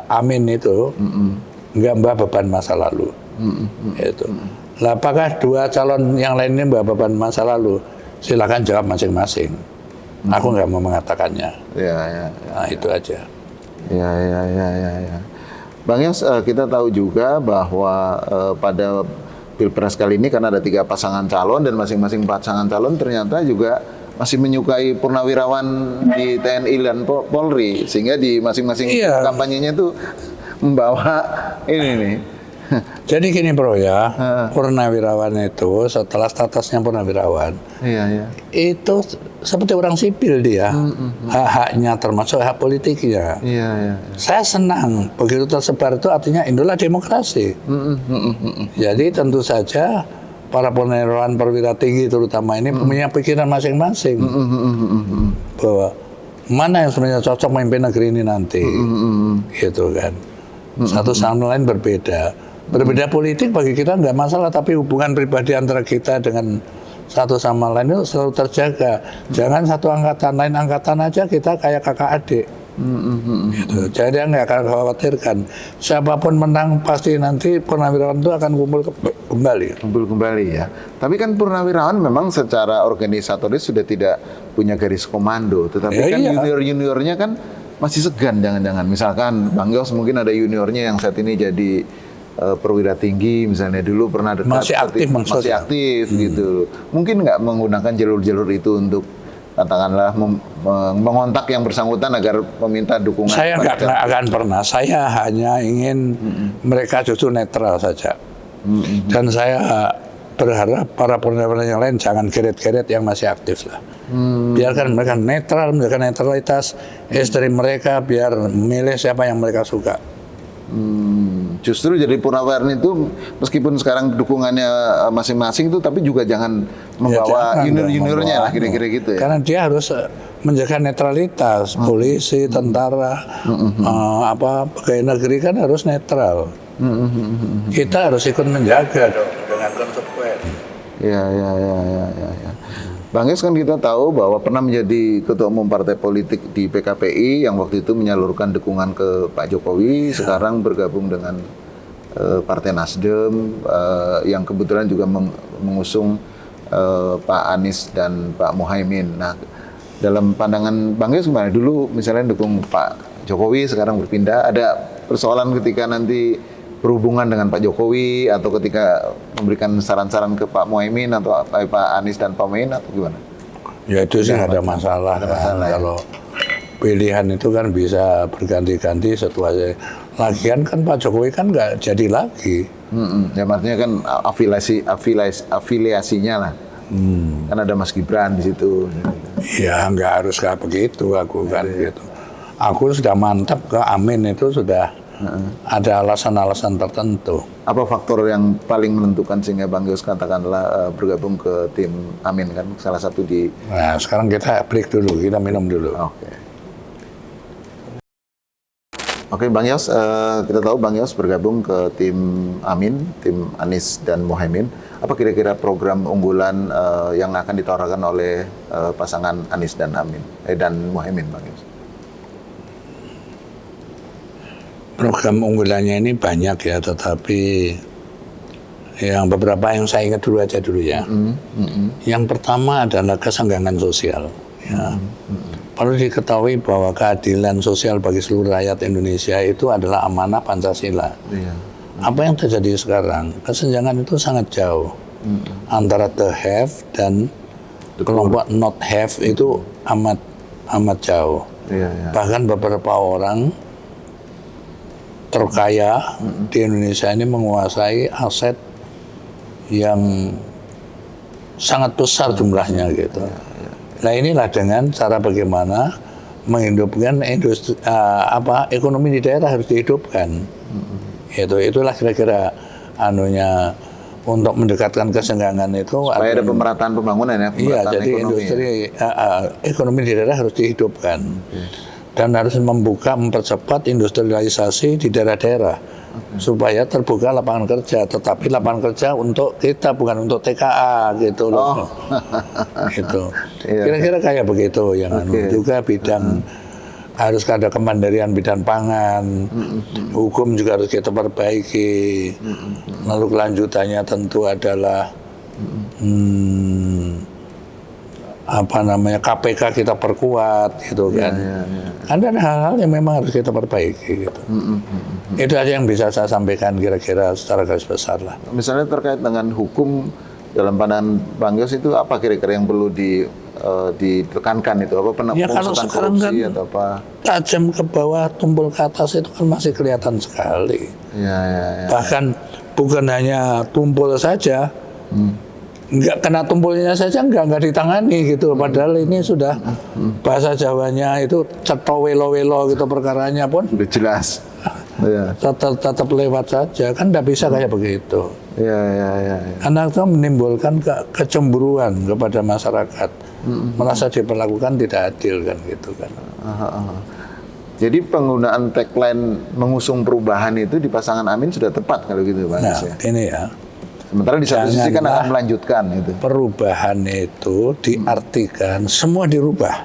Amin itu nggak mbak beban masa lalu. Itu. Lah apakah 2 calon yang lainnya mbak beban masa lalu? Silakan jawab masing-masing. Aku nggak mau mengatakannya. Iya. Nah itu aja. Ya. Bang Yos, kita tahu juga bahwa pada Pilpres kali ini karena ada 3 pasangan calon dan masing-masing pasangan calon ternyata juga masih menyukai purnawirawan di TNI dan Polri, sehingga di masing-masing kampanyenya itu membawa ini nih. Jadi gini bro ya, purnawirawan itu setelah statusnya purnawirawan, itu seperti orang sipil dia, hak-haknya termasuk hak politiknya. Saya senang begitu tersebar itu artinya inilah demokrasi. Jadi tentu saja para purnawirawan perwira tinggi terutama ini punya pikiran masing-masing bahwa mana yang sebenarnya cocok memimpin negeri ini nanti, gitu kan. Satu sama lain berbeda politik bagi kita nggak masalah, tapi hubungan pribadi antara kita dengan satu sama lain itu selalu terjaga. Jangan satu angkatan lain angkatan aja kita kayak kakak adik. Gitu. Jadi nggak akan khawatirkan siapapun menang pasti nanti purnawirawan itu akan kumpul kembali Ya. Tapi kan purnawirawan memang secara organisatoris sudah tidak punya garis komando, tetapi junior-juniornya kan masih segan jangan-jangan. Misalkan Bang Yos mungkin ada juniornya yang saat ini jadi perwira tinggi, misalnya dulu pernah dekat, masih aktif gitu. Mungkin nggak menggunakan jalur-jalur itu untuk katakanlah mengontak yang bersangkutan agar meminta dukungan. Saya nggak akan pernah. Saya hanya ingin mereka justru netral saja. Dan saya berharap para purnawirawan yang lain jangan geret-geret yang masih aktif lah. Biarkan mereka netral, menjaga netralitas istri mereka, biar memilih siapa yang mereka suka. Justru jadi purnawirawan itu meskipun sekarang dukungannya masing-masing itu, tapi juga jangan membawa junior-juniornya lah, kira-kira gitu ya. Karena dia harus menjaga netralitas, polisi, tentara, pegawai negeri kan harus netral. Kita harus ikut menjaga dong dengan konsekuen. Ya. Bang Yos, kan kita tahu bahwa pernah menjadi ketua umum partai politik di PKPI yang waktu itu menyalurkan dukungan ke Pak Jokowi, sekarang bergabung dengan Partai Nasdem yang kebetulan juga mengusung Pak Anies dan Pak Muhaimin. Nah, dalam pandangan Bang Yos gimana? Dulu misalnya dukung Pak Jokowi, sekarang berpindah, ada persoalan ketika nanti berhubungan dengan Pak Jokowi atau ketika memberikan saran-saran ke Pak Muhaimin atau Pak Anies dan Pak Muhaimin atau gimana? Ya itu sih ada masalah. Kalau pilihan itu kan bisa berganti-ganti setelah lagian kan Pak Jokowi kan nggak jadi lagi. Ya artinya kan afiliasinya lah. Kan ada Mas Gibran di situ. Ya nggak harus kayak begitu aku kan gitu. Aku sudah mantap ke Amin itu sudah ada alasan-alasan tertentu. Apa faktor yang paling menentukan sehingga Bang Yos katakanlah bergabung ke tim Amin kan salah satu di. Nah sekarang kita break dulu, kita minum dulu. Oke, Bang Yos, kita tahu Bang Yos bergabung ke tim Amin, tim Anies dan Muhaimin. Apa kira-kira program unggulan yang akan ditawarkan oleh pasangan Anies dan Amin dan Muhaimin, Bang Yos? Program unggulannya ini banyak ya, tetapi yang beberapa yang saya ingat dulu ya. Yang pertama adalah kesenggangan sosial. Ya. Perlu diketahui bahwa keadilan sosial bagi seluruh rakyat Indonesia itu adalah amanah Pancasila. Iya. Apa yang terjadi sekarang? Kesenjangan itu sangat jauh antara the have dan kelompok not have itu amat jauh. Iya, iya. Bahkan beberapa orang terkaya di Indonesia ini menguasai aset yang sangat besar jumlahnya gitu. Nah inilah dengan cara bagaimana menghidupkan industri ekonomi di daerah harus dihidupkan. Itulah kira-kira anunya untuk mendekatkan kesenggangan itu. Supaya ada pemerataan pembangunan ya. Iya, jadi industri ekonomi di daerah harus dihidupkan. Dan harus mempercepat industrialisasi di daerah-daerah supaya terbuka lapangan kerja, tetapi lapangan kerja untuk kita bukan untuk TKA gitu loh. Gitu. Kira-kira kayak begitu yang juga bidang harus ada kemandirian bidang pangan, hukum juga harus kita perbaiki. Lalu kelanjutannya tentu adalah KPK kita perkuat gitu kan. Ada hal-hal yang memang harus kita perbaiki gitu. Itu aja yang bisa saya sampaikan kira-kira secara garis besar lah. Misalnya terkait dengan hukum dalam pandangan Bang Yos itu apa kira-kira yang perlu ditekankan itu? Apa Kalau sekarang kan atau apa? Tajam ke bawah, tumpul ke atas itu kan masih kelihatan sekali. Ya. Bahkan bukan hanya tumpul saja, nggak kena tumpulnya saja nggak ditangani gitu. Padahal ini sudah bahasa Jawanya itu ceto welo-welo gitu perkaranya pun udah jelas. Tetap lewat saja kan nggak bisa kayak begitu. Ya. Karena itu menimbulkan kecemburuan kepada masyarakat, merasa diperlakukan tidak adil kan gitu kan. Jadi penggunaan tagline mengusung perubahan itu di pasangan Amin sudah tepat kalau gitu Bang Yos ya. Ini ya. Sementara di satu sisi kan akan melanjutkan itu. Perubahan itu diartikan semua dirubah.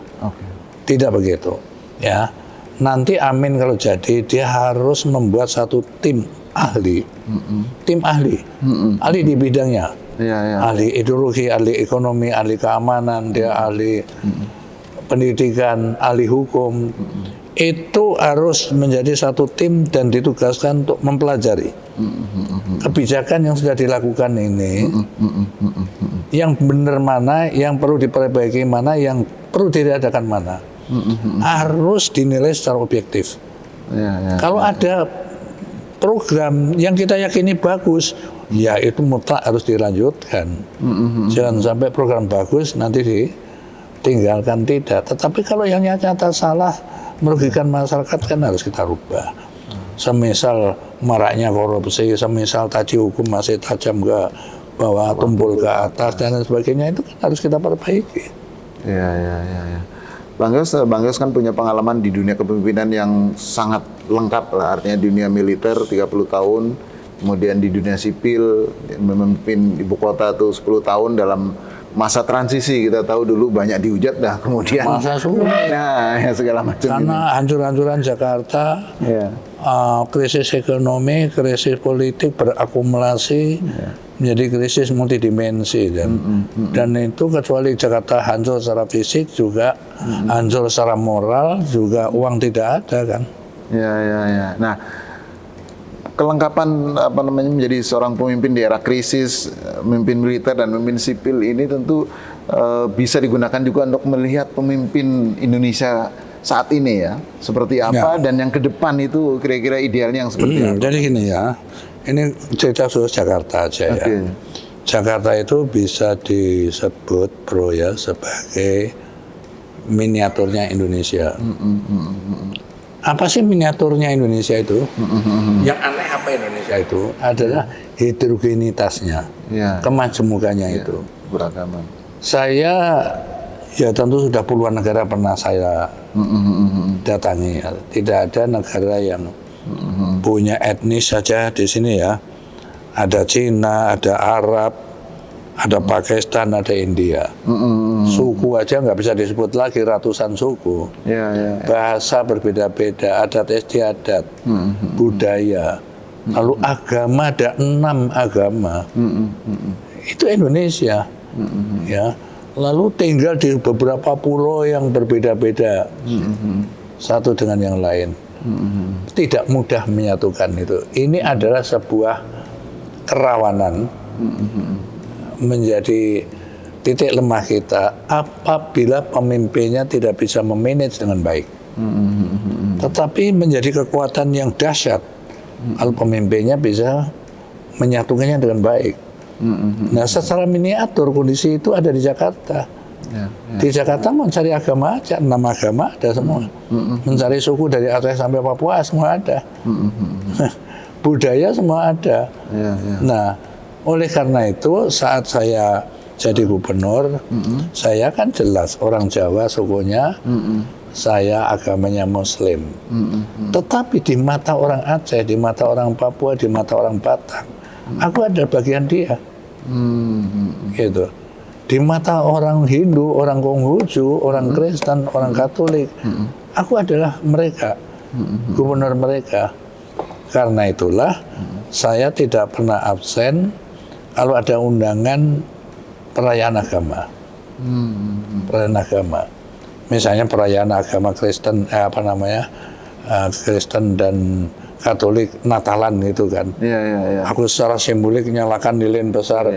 Tidak begitu. Ya. Nanti Amin kalau jadi dia harus membuat satu tim ahli. Tim ahli. Ahli di bidangnya. Ahli ideologi, ahli ekonomi, ahli keamanan, dia ahli pendidikan, ahli hukum. Itu harus menjadi satu tim dan ditugaskan untuk mempelajari kebijakan yang sudah dilakukan ini, yang benar mana, yang perlu diperbaiki mana, yang perlu diadakan mana, harus dinilai secara objektif. Kalau ada program yang kita yakini bagus, ya itu mutlak harus dilanjutkan. Jangan sampai program bagus nanti ditinggalkan, tidak. Tetapi kalau yang nyata salah, merugikan masyarakat kan harus kita rubah. Semisal maraknya korupsi, semisal tadi hukum masih tajam ke bawah, tumpul ke atas dan sebagainya, itu kan harus kita perbaiki. Ya. Bang Yos kan punya pengalaman di dunia kepemimpinan yang sangat lengkap lah, artinya dunia militer 30 tahun, kemudian di dunia sipil memimpin ibu kota tuh 10 tahun dalam masa transisi. Kita tahu dulu banyak dihujat dah, kemudian masa sulit. Nah, ya segala macam. Karena hancur-hancuran Jakarta, krisis ekonomi, krisis politik berakumulasi, menjadi krisis multidimensi dan itu kecuali Jakarta hancur secara fisik juga hancur secara moral, juga uang tidak ada kan. Ya. Nah, kelengkapan menjadi seorang pemimpin di era krisis, pemimpin militer dan pemimpin sipil ini tentu bisa digunakan juga untuk melihat pemimpin Indonesia saat ini ya, seperti apa dan yang ke depan itu kira-kira idealnya yang seperti apa. Jadi gini ya, ini cerita khusus Jakarta aja ya. Jakarta itu bisa disebut sebagai miniaturnya Indonesia. Apa sih miniaturnya Indonesia itu? Yang aneh apa Indonesia itu adalah heterogenitasnya, kemajemukannya itu. Beragaman. Saya Ya tentu sudah puluhan negara pernah saya datangi. Tidak ada negara yang punya etnis saja di sini ya. Ada Cina, ada Arab, ada Pakistan, ada India. Suku aja nggak bisa disebut lagi, ratusan suku. Bahasa berbeda-beda, adat istiadat, budaya. Lalu agama ada 6 agama. Itu Indonesia. Ya. Lalu tinggal di beberapa pulau yang berbeda-beda. Satu dengan yang lain. Tidak mudah menyatukan itu. Ini adalah sebuah kerawanan menjadi titik lemah kita apabila pemimpinnya tidak bisa memanage dengan baik. Tetapi menjadi kekuatan yang dahsyat kalau pemimpinnya bisa menyatukannya dengan baik. Nah, secara miniatur kondisi itu ada di Jakarta. Di Jakarta mencari agama aja, 6 agama ada semua. Mencari suku dari Aceh sampai Papua semua ada. Budaya semua ada. Nah, oleh karena itu saat saya jadi gubernur, saya kan jelas orang Jawa sukunya, saya agamanya Muslim. Tetapi di mata orang Aceh, di mata orang Papua, di mata orang Batak, aku ada bagian dia. Gitu. Di mata orang Hindu, orang Konghucu, orang Kristen, orang Katolik, aku adalah mereka, gubernur mereka. Karena itulah saya tidak pernah absen kalau ada undangan perayaan agama. Perayaan agama. Misalnya perayaan agama Kristen, Kristen dan Katolik Natalan gitu kan. Aku secara simbolik nyalakan lilin besar.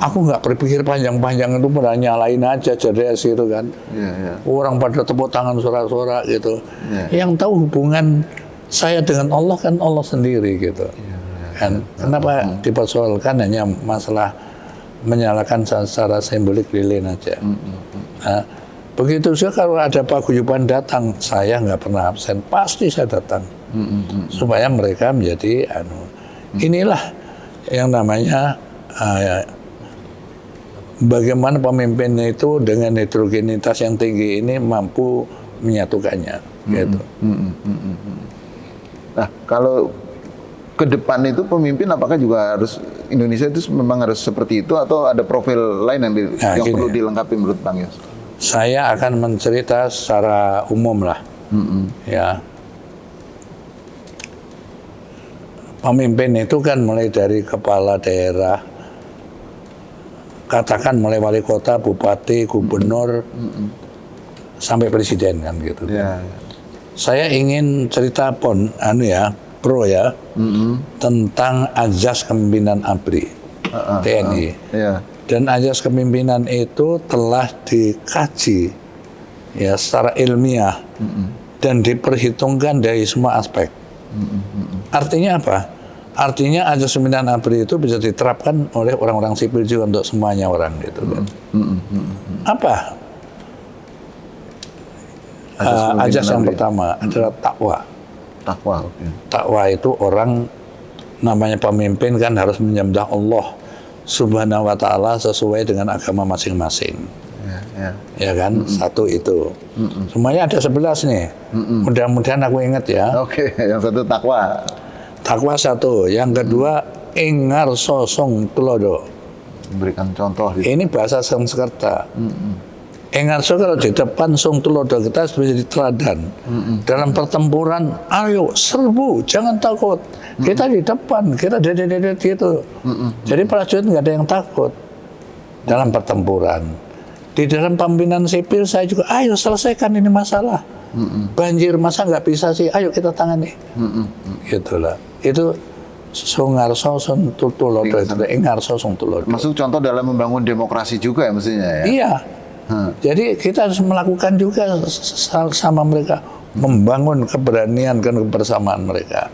Aku nggak berpikir panjang-panjang, itu pernah nyalain aja jedes gitu kan. Orang pada tepuk tangan sorak-sorak gitu. Yang tahu hubungan saya dengan Allah kan Allah sendiri gitu. Kan kenapa dipersoalkan hanya masalah menyalakan secara simbolik lilin aja. Nah, begitu juga kalau ada paguyuban datang, saya nggak pernah absen, pasti saya datang. Supaya mereka menjadi inilah yang namanya bagaimana pemimpin itu dengan heterogenitas yang tinggi ini mampu menyatukannya gitu. Nah, kalau ke depan itu pemimpin apakah juga harus Indonesia itu memang harus seperti itu atau ada profil lain yang perlu dilengkapi menurut Bang Yos? Saya akan mencerita secara umum lah. Ya. Pemimpin itu kan mulai dari kepala daerah, katakan mulai wali kota, bupati, gubernur, sampai presiden kan gitu. Saya ingin cerita pro ya, tentang azas kepemimpinan ABRI, TNI. Dan azas kepemimpinan itu telah dikaji ya secara ilmiah dan diperhitungkan dari semua aspek. Artinya apa? Artinya azas kepemimpinan ABRI itu bisa diterapkan oleh orang-orang sipil juga untuk semuanya orang gitu kan. Apa? Azas yang pertama adalah takwa. Takwa itu orang namanya pemimpin kan harus menyembah Allah Subhanahu wa Ta'ala sesuai dengan agama masing-masing. Ya kan, satu itu. Semuanya ada 11 nih. Mudah-mudahan aku ingat ya. Yang satu takwa. Takwa satu. Yang kedua ingar sosong tulodo. Memberikan contoh. Ini bahasa Sanskerta. Engarso kalau di depan sung tulodo kita harus menjadi teladan. Dalam pertempuran, ayo serbu, jangan takut. Kita di depan, kita gitu. Jadi prajurit nggak ada yang takut dalam pertempuran. Di dalam pemimpinan sipil saya juga, ayo selesaikan ini masalah. Banjir masa nggak bisa sih, ayo kita tangani. Gitulah. Itu sungarso sung tulodo, engarso sung tulodo. Masuk contoh dalam membangun demokrasi juga ya mestinya ya. Iya. Jadi kita harus melakukan juga sama mereka, membangun keberanian dan kebersamaan mereka.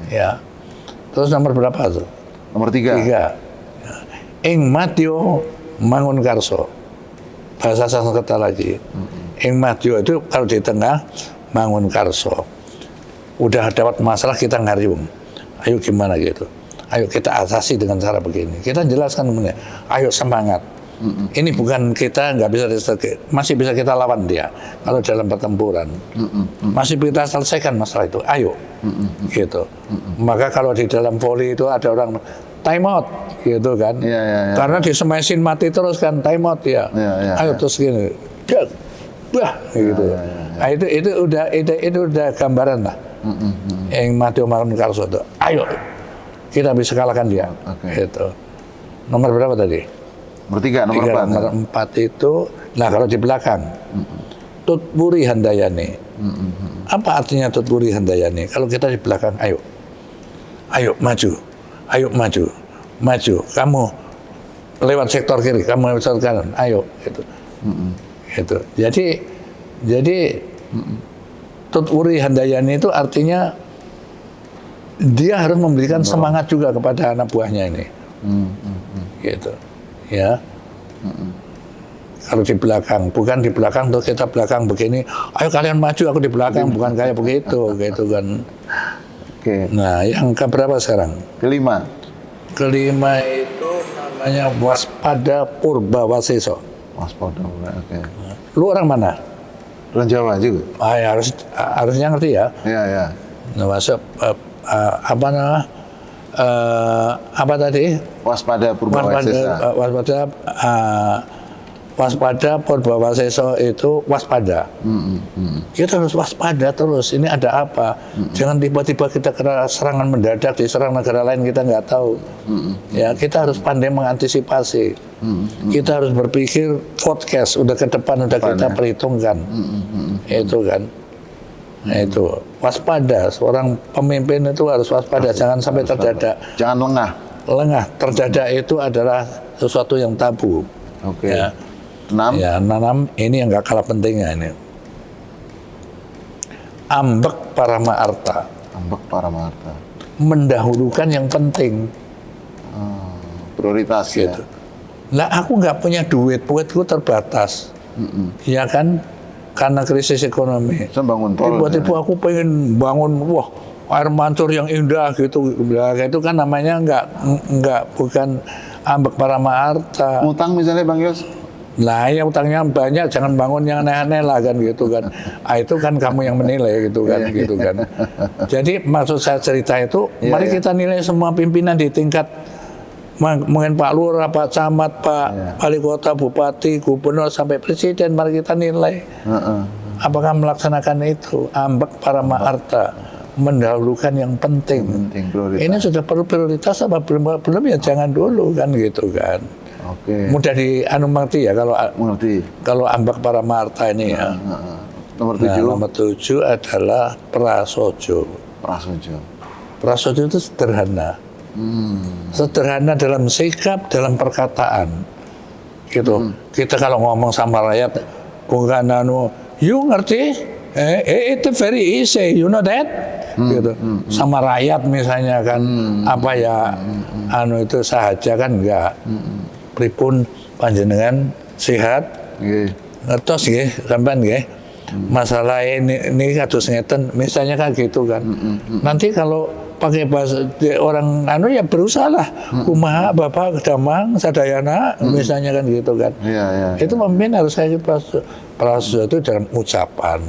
Ya. Terus nomor berapa tuh? Nomor 3. Ing matyo mangun karso. Bahasa Sanskerta lagi. Ing matyo itu kalau di tengah mangun karso. Udah dapat masalah kita ngariung. Ayo gimana gitu. Ayo kita atasi dengan cara begini. Kita jelaskan sebenarnya. Ayo semangat. Ini bukan kita nggak bisa masih bisa kita lawan dia kalau dalam pertempuran. Masih kita selesaikan masalah itu. Ayo, gitu. Maka kalau di dalam volley itu ada orang time out, gitu kan? Karena disemesin mati terus kan, time out ya. Ayo terus gini, gitu. Nah, itu udah gambaran lah. Yang Matteo Mancarso itu. Ayo, kita bisa kalahkan dia. Gitu. Nomor berapa tadi? Nomor 3, nomor 4. Nomor 4 itu, nah kalau di belakang, Tutpuri Handayani. Apa artinya Tutpuri Handayani? Kalau kita di belakang, ayo maju, maju. Kamu lewat sektor kiri, kamu lewat sektor kanan, ayo. Gitu. Gitu. Jadi Tutpuri Handayani itu artinya dia harus memberikan semangat juga kepada anak buahnya ini. Gitu. Ya, kalau di belakang, bukan di belakang tuh kita belakang begini, ayo kalian maju, aku di belakang, bukan kayak begitu, gitu kan. Nah, yang keberapa sekarang? Kelima itu namanya Waspada Purbawaseso. Waspada, oke. Lu orang mana? Orang Jawa juga. Ya, harusnya ngerti ya. Iya. Nah, masuk apa tadi? Waspada Purbawaseso. Waspada Purbawaseso itu waspada. Kita harus waspada terus. Ini ada apa? Jangan tiba-tiba kita kena serangan mendadak diserang negara lain kita nggak tahu. Ya, kita harus pandai mengantisipasi. Kita harus berpikir forecast. Udah ke depan udah kita perhitungkan. Itu kan. Nah, itu waspada, seorang pemimpin itu harus waspada, jangan sampai terdadak. Jangan lengah. Terdadak itu adalah sesuatu yang tabu. Ya. 6. Ya, 6 ini yang nggak kalah pentingnya ini. Ambek Parama Arta. Mendahulukan yang penting. Prioritas gitu. Lah aku nggak punya duitku terbatas. Ya kan? Karena krisis ekonomi. Tiba-tiba aku pengen bangun, air mancur yang indah gitu. Itu kan namanya bukan Ambek Parama Arta. Utang misalnya Bang Yos? Nah, ya utangnya banyak, jangan bangun yang aneh-aneh lah kan gitu kan. Itu kan kamu yang menilai gitu kan, gitu kan. Jadi maksud saya cerita itu, mari kita nilai semua pimpinan di tingkat mungkin Pak Lurah, Pak Camat, Pak Wali Kota, Bupati, Gubernur sampai Presiden, mari kita nilai apakah melaksanakan itu. Ambek Parama Arta, mendahulukan yang penting. Ini sudah perlu prioritas apa belum ya jangan dulu kan gitu kan. Mudah mengerti ya kalau Ambek Parama Arta ini ya. Nomor 7 adalah Prasojo. Prasojo itu sederhana. Sederhana dalam sikap, dalam perkataan, gitu. Kita kalau ngomong sama rakyat, bukan you ngerti? It's very easy, you know that? Gitu. Sama rakyat misalnya kan, apa ya, itu sahaja kan enggak. Pripun panjenengan sehat? Ngertos nggih, sampean nggih. Masalah ini kados ngeten, misalnya kan gitu kan. Nanti kalau pakai bahasa orang ya berusaha lah kumaha bapak damang sadayana misalnya kan gitu kan. Itu pemimpin harus saya prasojo itu dengan ucapan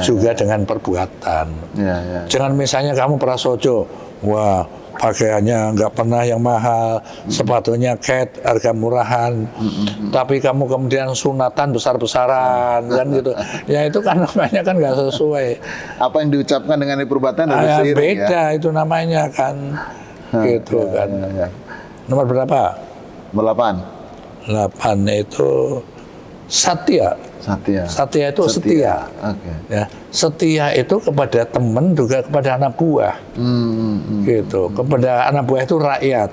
juga dengan perbuatan. Jangan misalnya kamu prasojo, wah pakaiannya nggak pernah yang mahal, sepatunya cat harga murahan, tapi kamu kemudian sunatan besar-besaran kan gitu. Ya itu kan namanya kan nggak sesuai. Apa yang diucapkan dengan perbuatan harus seiring, beda ya? Itu namanya kan gitu kan. Nomor berapa? 8 itu Satya. Satya itu setia. Ya, setia itu kepada teman juga kepada anak buah. Gitu. Kepada anak buah itu rakyat.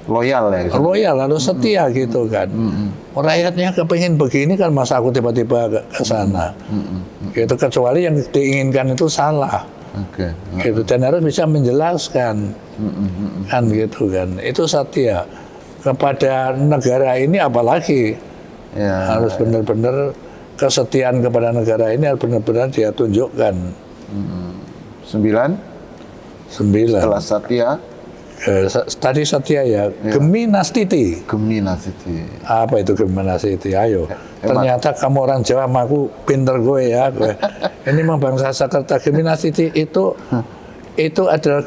Loyal ya. Loyal lalu setia gitu kan. Rakyatnya kepingin begini kan masa aku tiba-tiba ke sana. Gitu, kecuali yang diinginkan itu salah. Gitu, dan harus bisa menjelaskan. Kan gitu kan. Itu setia. Kepada negara ini apalagi harus benar-benar kesetiaan kepada negara ini harus benar-benar dia tunjukkan. 9. Setelah Satya Tadi Satya ya, Geminastiti. Geminastiti. Apa itu Geminastiti? Ayo. Ternyata kamu orang Jawa, aku pinter gue ya. Ini memang bangsa Sakerta. Geminastiti itu adalah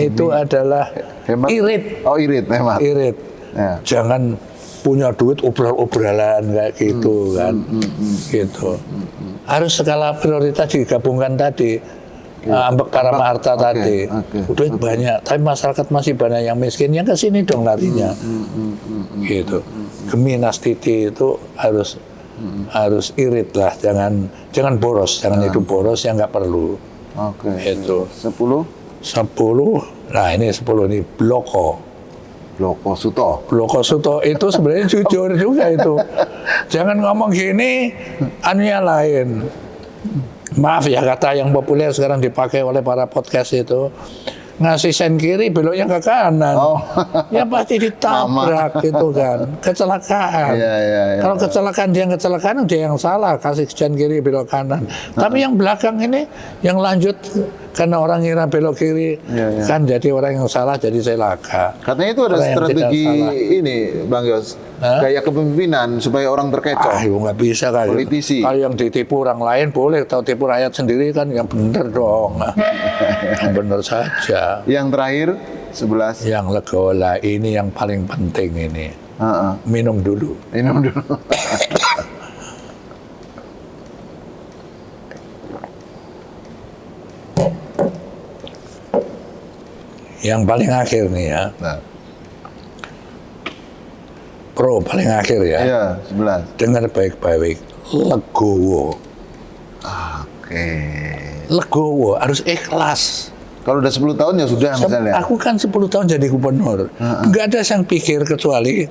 itu adalah Hemat. irit. Oh, irit, hemat. Irit. Ya. Jangan punya duit obral-obralan kayak gitu kan. Gitu. Harus skala prioritas digabungkan tadi. Ambek para harta tadi, duit banyak, tapi masyarakat masih banyak yang miskin, yang ke sini dong larinya, gitu. Geminastiti itu harus irit lah, jangan boros, jangan hidup boros yang nggak perlu. Oke. Itu 10. 10, nah ini 10 ini Bloko Suto itu sebenarnya jujur juga itu, jangan ngomong gini, anunya lain. Maaf ya, kata yang populer sekarang dipakai oleh para podcast itu, ngasih sen kiri beloknya ke kanan. Ya pasti ditabrak gitu kan, kecelakaan. Kalau kecelakaan dia yang salah, kasih sen kiri belok kanan. Tapi yang belakang ini yang lanjut karena orang ngira belok kiri kan jadi orang yang salah, jadi celaka. Katanya itu ada strategi ini, Bang Yos, gaya kepemimpinan supaya orang terkecoh. Nggak bisa kan. Politisi. Kalau yang ditipu orang lain boleh, tahu tipu rakyat sendiri kan yang benar dong. Yang benar saja. Yang terakhir 11. Yang legola ini yang paling penting ini. Minum dulu. Yang paling akhir nih ya. Pro paling akhir ya. Iya, 11. Dengar baik-baik. Legowo. Oke. Legowo, harus ikhlas. Kalau udah 10 tahun ya sudah misalnya. Aku kan 10 tahun jadi gubernur. Nggak ada yang pikir kecuali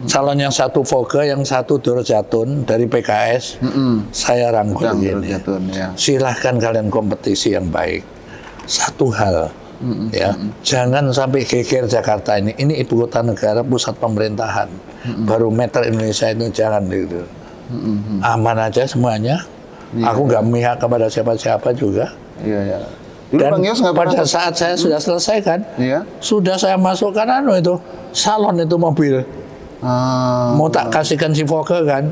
calon yang satu Voga, yang satu Dorjatun dari PKS. Saya rangkul gini. Silahkan kalian kompetisi yang baik. Satu hal. Ya, jangan sampai geger Jakarta ini ibu kota negara, pusat pemerintahan, barometer Indonesia itu jangan gitu. Aman aja semuanya. Aku nggak memihak kepada siapa-siapa juga. Dulu Dan Bang Yos pada saat saya sudah selesai kan, sudah saya masukkan itu salon itu mobil. Mau tak kasihkan si Voga kan.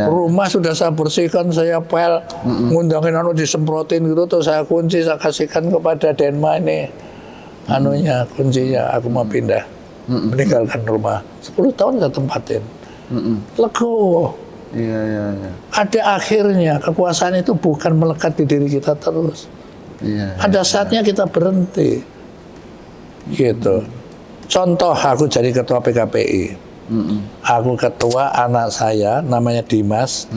Rumah sudah saya bersihkan, saya pel, ngundangin disemprotin gitu, terus saya kunci, saya kasihkan kepada Denma ini kuncinya, aku mau pindah, meninggalkan rumah. 10 tahun saya tempatin. Legowo. Ada akhirnya, kekuasaan itu bukan melekat di diri kita terus. Ada saatnya kita berhenti. Gitu. Contoh, aku jadi ketua PKPI. Aku ketua, anak saya namanya Dimas,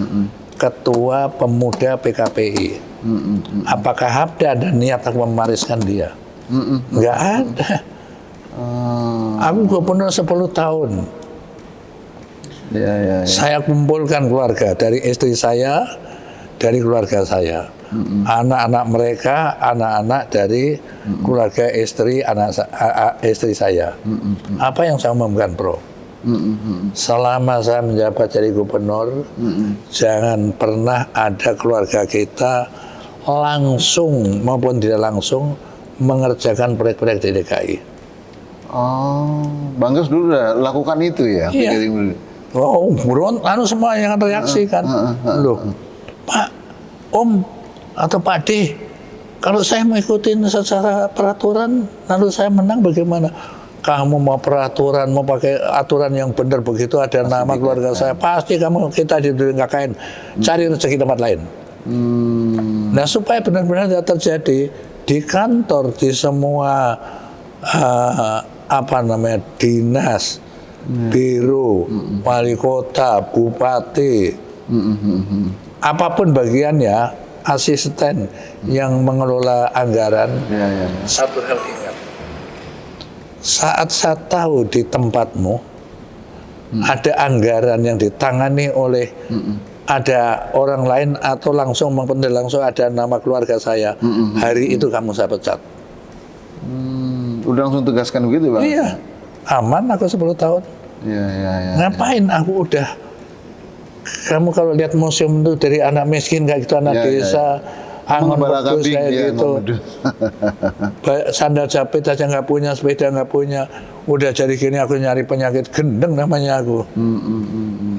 ketua pemuda PKPI. Apakah ada niat aku memariskan dia? Enggak ada. Aku gubernur 10 tahun. Saya kumpulkan keluarga, dari istri saya, dari keluarga saya. Anak-anak mereka, anak-anak dari keluarga istri istri saya. Apa yang saya umumkan, Bro? Selama saya menjabat jadi gubernur, jangan pernah ada keluarga kita langsung maupun tidak langsung mengerjakan proyek-proyek di DKI. Bang Yos dulu udah lakukan itu ya? Iya. Buron, semua yang reaksi kan. Loh, Pak, Om atau Pak D, kalau saya mengikuti secara peraturan, lalu saya menang bagaimana? Kamu mau peraturan, mau pakai aturan yang benar begitu, ada pasti nama keluarga saya, pasti kita didengkain, cari rezeki tempat lain. Nah, supaya benar-benar tidak terjadi di kantor, di semua dinas, biro, wali kota, bupati, apapun bagiannya, asisten yang mengelola anggaran, satu hal ingat. Saat saya tahu di tempatmu ada anggaran yang ditangani oleh ada orang lain atau langsung maupun tidak langsung ada nama keluarga saya, hari itu kamu saya pecat. Udah langsung tegaskan begitu, Bang? Iya, aman aku 10 tahun. Ngapain aku udah. Kamu kalau lihat museum itu dari anak miskin kayak gitu, anak desa, angon Pengembala pedus kambing, kayak iya, gitu. angon pedus. Sandal jepit aja nggak punya, sepeda nggak punya. Udah jadi gini aku nyari penyakit gendeng namanya aku.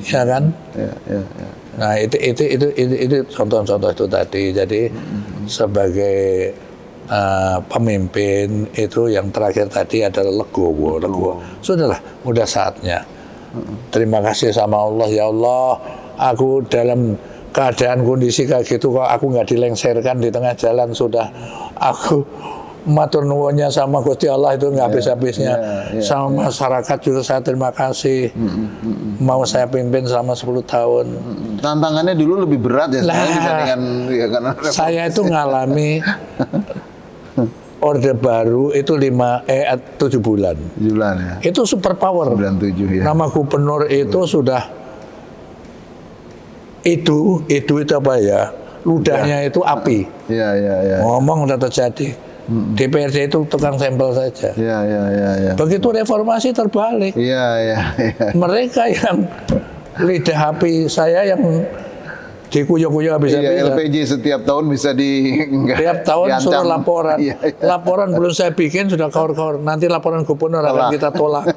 Ya kan? Ya, ya, ya. Nah itu contoh-contoh itu tadi. Jadi sebagai pemimpin itu yang terakhir tadi adalah legowo. Sudahlah, udah saatnya. Terima kasih sama Allah, ya Allah. Aku dalam keadaan kondisi kayak gitu kok aku nggak dilengserkan di tengah jalan, sudah aku matur nuwunnya sama Gusti Allah itu nggak habis-habisnya. Sama masyarakat juga saya terima kasih. Mau saya pimpin selama 10 tahun. Tantangannya dulu lebih berat ya sebenarnya dibandingkan ya, karena Saya itu ngalami Orde Baru itu 7 bulan. 7 bulan ya. Itu super power. 97 ya. Nama gubernur itu sudah itu apa ya? Ludahnya itu api. Iya, iya, iya. Ngomong udah terjadi. DPRD itu tukang sampel saja. Iya, iya, iya, iya. Begitu reformasi terbalik. Iya, iya, iya. Mereka yang lidah api, saya yang dikuyok-kuyok Iya, habis-habisan. LPG setiap tahun bisa Tiap tahun diancam. suruh laporan. Iya, iya. Laporan belum saya bikin sudah kaur-kaur. Nanti laporan gubernur akan kita tolak.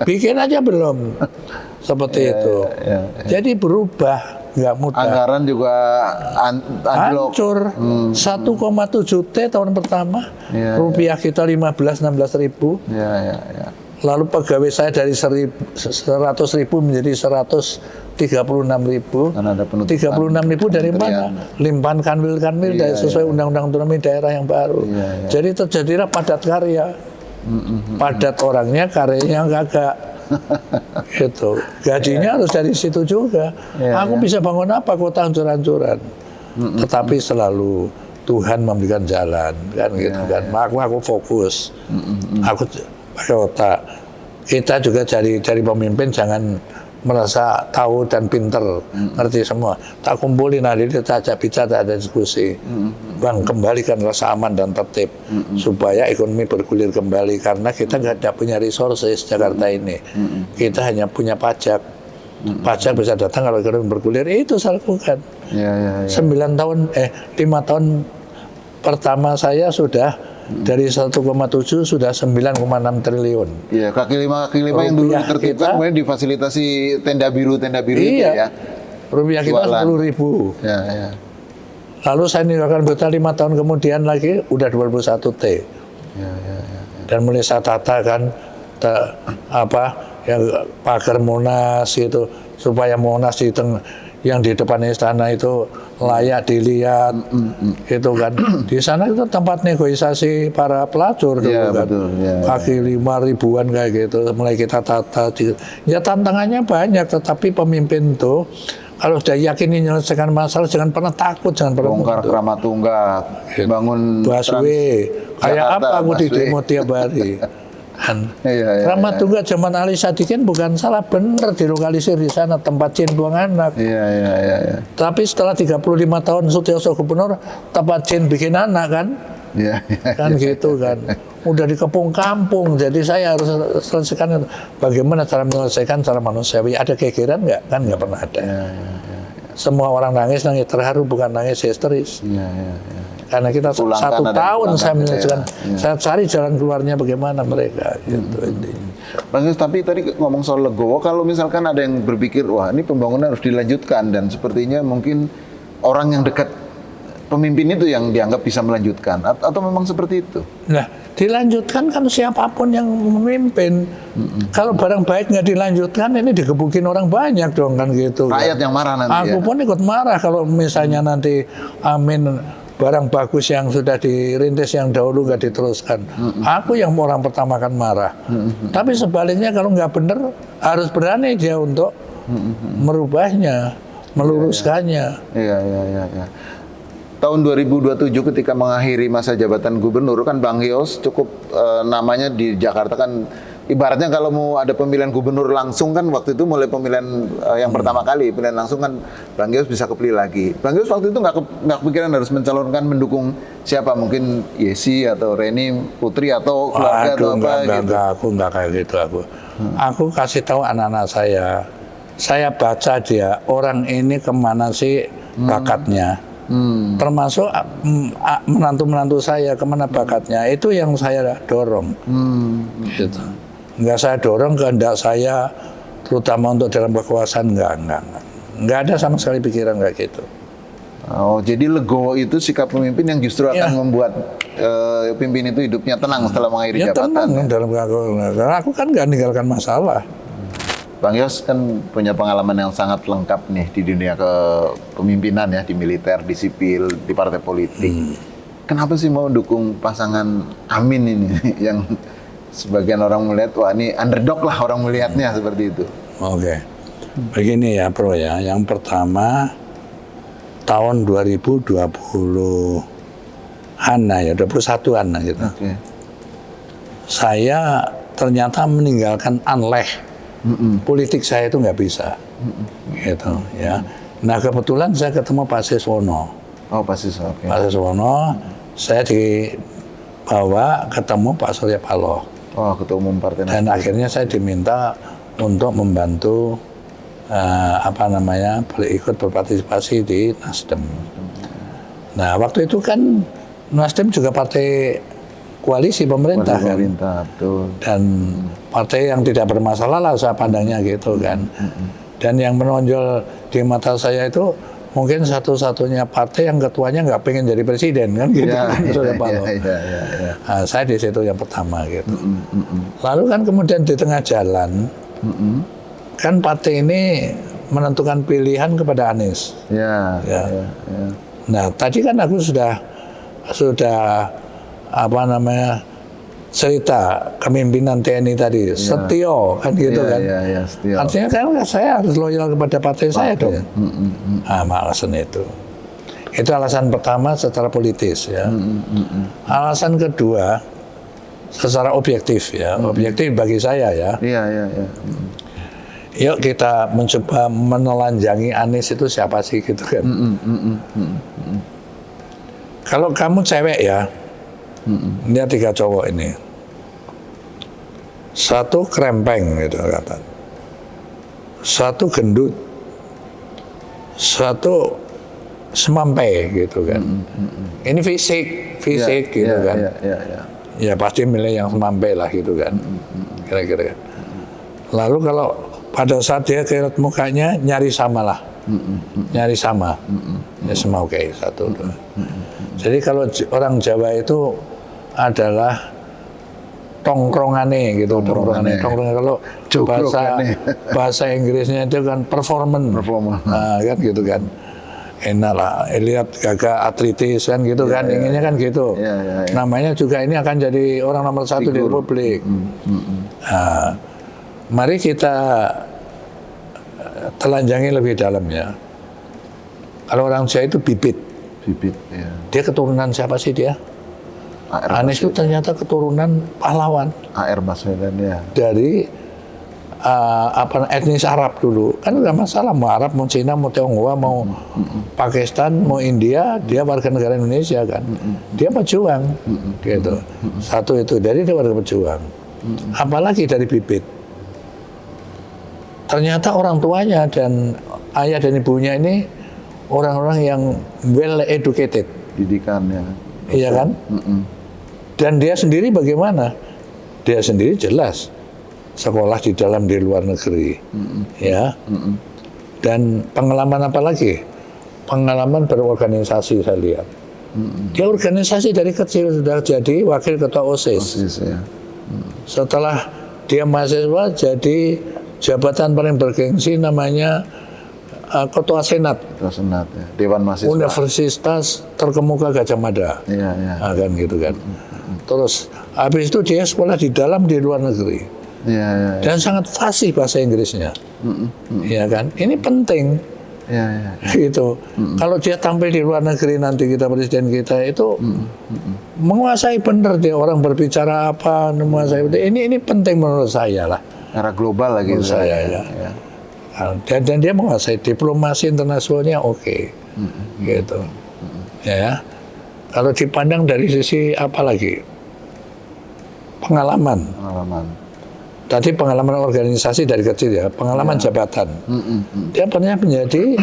Bikin aja belum. Seperti itu. iya. Jadi berubah, nggak mudah. Anggaran juga anjlok. Hancur. 1,7 T tahun pertama. Iya, Rupiah kita 15-16 ribu. Iya, iya, iya. Lalu pegawai saya dari 100 ribu menjadi 136 ribu. Karena ada penutupan 36 ribu dari mana? Limpahan kanwil dari sesuai undang-undang otonomi daerah yang baru. Iya, iya. Jadi terjadilah padat karya. Padat orangnya, karyanya kagak. Gitu. Gajinya harus dari situ juga. Iya, Aku bisa bangun apa kota hancur-hancuran. Tetapi selalu Tuhan memberikan jalan, kan gitu kan. Aku fokus. Aku pakai otak. Kita juga dari pemimpin jangan merasa tahu dan pinter, ngerti semua. Tak kumpulin ahli, kita ajak bicara, ada diskusi. Bang, kembalikan rasa aman dan tertib supaya ekonomi bergulir kembali, karena kita nggak punya resources Jakarta ini. Kita hanya punya pajak. Pajak bisa datang kalau ekonomi bergulir, itu saya lakukan. Iya, iya, iya. 5 tahun pertama saya sudah dari 1,7 sudah 9,6 triliun. Iya, kaki lima yang dulu Rupiah ditertibkan kita- kemudian difasilitasi tenda biru itu Iya. ya. Rupiah kita Jualan. 10.000. Ya, ya. Lalu saya ninggalkan Beta 5 tahun kemudian lagi udah 21 T. Ya, ya, ya. Dan mulai saya tata kan yang pagar Monas itu, supaya Monas yang di depan istana itu layak dilihat. Itu kan di sana itu tempat negosiasi para pelacur dulu Iya, kan. betul, iya, Kaki 5 ribuan kayak gitu, mulai kita tata. Ya tantangannya banyak, tetapi pemimpin tuh kalau sudah yakin menyelesaikan masalah, jangan pernah takut, jangan pernah Bongkar mundur. Kramat Tunggak, bangun Busway, kayak Jakarta, apa aku di busway. demo tiap hari. Iya, Kramat Tunggak zaman Ali Sadikin bukan salah, bener dilokalisir di sana, tempat Cin buang anak. Iya, iya, iya, iya. Tapi setelah 35 tahun Sutioso gubernur, tempat Cin bikin anak kan, Iya, iya. kan gitu kan. Udah dikepung kampung, jadi saya harus selesaikan itu. Bagaimana cara menyelesaikan secara manusiawi? Ada kegeran nggak? Kan nggak pernah ada. Semua orang nangis terharu, bukan nangis histeris. Iya, iya, iya. Karena kita Pulangkan, 1 ada tahun pulangkan, saya menyelesaikan, iya. saya cari jalan keluarnya bagaimana mereka. Gitu intinya. Bang Yus, tapi tadi ngomong soal legowo, kalau misalkan ada yang berpikir, wah ini pembangunan harus dilanjutkan, dan sepertinya mungkin orang yang dekat pemimpin itu yang dianggap bisa melanjutkan, atau memang seperti itu? Nah, dilanjutkan kan siapapun yang memimpin. Kalau barang baik nggak dilanjutkan, ini digebukin orang banyak dong kan gitu. Rakyat yang marah nanti Aku ya? pun ikut marah kalau misalnya nanti amin barang bagus yang sudah dirintis yang dahulu nggak diteruskan. Aku yang orang pertama kan marah. Tapi sebaliknya kalau nggak benar, harus berani dia untuk merubahnya, meluruskannya. Iya, iya, iya, iya. Tahun 2027 ketika mengakhiri masa jabatan gubernur kan Bang Yos cukup namanya di Jakarta kan ibaratnya kalau mau ada pemilihan gubernur langsung kan waktu itu mulai pemilihan yang pertama kali pemilihan langsung kan Bang Yos bisa kepilih lagi. Bang Yos waktu itu nggak kepikiran harus mencalonkan mendukung siapa, mungkin Yesi atau Reni Putri atau keluarga atau apa gitu. Enggak, aku nggak kayak gitu aku. Aku kasih tahu anak-anak saya baca dia orang ini kemana sih bakatnya. Termasuk menantu-menantu saya kemana bakatnya, itu yang saya dorong. Gitu. Nggak saya dorong kehendak saya, terutama untuk dalam kekuasaan, nggak ada sama sekali pikiran kayak gitu. Oh, jadi legowo itu sikap pemimpin yang justru akan membuat pimpin itu hidupnya tenang setelah mengakhiri Ya jabatan. tenang dalam karena aku kan nggak meninggalkan masalah. Bang Yos kan punya pengalaman yang sangat lengkap nih di dunia kepemimpinan ya, di militer, di sipil, di partai politik. Kenapa sih mau dukung pasangan Amin ini yang sebagian orang melihat, wah ini underdog lah orang melihatnya seperti itu. Oke. Begini ya Bro ya, yang pertama tahun 2020-an ya, 21-an gitu. Oke. Saya ternyata meninggalkan anleh. Politik saya itu nggak bisa, gitu ya. Nah kebetulan saya ketemu Pak Siswono. Oh pasti oke. Pak Siswono, saya dibawa ketemu Pak Surya Paloh. Oh ketua umum partai Dan Nasdem. akhirnya saya diminta untuk membantu ikut berpartisipasi di Nasdem. Nah waktu itu kan Nasdem juga partai koalisi pemerintah kan. Pemerintah, betul. Dan partai yang tidak bermasalah lah saya pandangnya gitu kan. Dan yang menonjol di mata saya itu mungkin satu-satunya partai yang ketuanya nggak pengen jadi presiden kan gitu kan, Surya Paloh. Nah, saya di situ yang pertama gitu. Lalu kan kemudian di tengah jalan kan partai ini menentukan pilihan kepada Anies. Ya. Nah tadi kan aku sudah cerita kepemimpinan TNI tadi, setio kan gitu kan. Setio. Artinya kan saya harus loyal kepada partai saya dong. Alasan itu. Itu alasan pertama secara politis ya. Alasan kedua secara objektif ya. Objektif bagi saya ya. Iya. Yuk kita mencoba menelanjangi Anies itu siapa sih gitu kan. Kalau kamu cewek ya, lihat 3 cowok ini. Satu krempeng gitu kata. Satu gendut. Satu semampai gitu kan. Ini fisik gitu kan. Ya pasti milih yang semampai lah gitu kan. Kira-kira. Lalu kalau pada saat dia lihat mukanya nyari sama lah. Nyari sama. Ya semua oke, satu dua. Jadi kalau orang Jawa itu adalah tongkrongane gitu, tongkrongane. Kalau bahasa Inggrisnya itu kan performance. Nah, kan gitu kan. Enak lah, lihat gagah atletis kan gitu kan, inginnya kan gitu. Namanya juga ini akan jadi orang nomor 1 di Republik. Nah, mari kita telanjangi lebih dalam ya. Kalau orang Jawa itu bibit. Ya. Dia keturunan siapa sih dia? AR Anies itu ternyata keturunan pahlawan AR Baswedan ya. dari etnis Arab dulu. Kan nggak masalah mau Arab, mau Cina, mau Tionghoa, mau Pakistan, mau India, dia warga negara Indonesia kan. Dia pejuang gitu. Satu itu dari dia warga pejuang. Apalagi dari bibit. Ternyata orang tuanya dan ayah dan ibunya ini orang-orang yang well educated. Didikannya. Iya kan? Dan dia sendiri bagaimana? Dia sendiri jelas sekolah di dalam di luar negeri, ya. Dan pengalaman apa lagi? Pengalaman berorganisasi saya lihat. Dia organisasi dari kecil sudah jadi wakil ketua OSIS. Ya. Setelah dia mahasiswa jadi jabatan paling bergengsi namanya Ketua Senat. Ketua Senat ya. Dewan Mahasiswa. Universitas terkemuka Gajah Mada. Iya. Nah, kan gitu kan. Terus habis itu dia sekolah di dalam di luar negeri. Iya. Dan sangat fasih bahasa Inggrisnya. Iya kan? Ini penting. Iya. Gitu. Kalau dia tampil di luar negeri nanti kita presiden kita itu menguasai benar dia orang berbicara apa, menguasai. Ini penting menurut saya lah. Era global lagi Menurut saya ya. Dan dia menguasai diplomasi internasionalnya oke. Gitu. Ya. Kalau dipandang dari sisi apa lagi? Pengalaman. Tadi pengalaman organisasi dari kecil ya, pengalaman jabatan. Dia pernah menjadi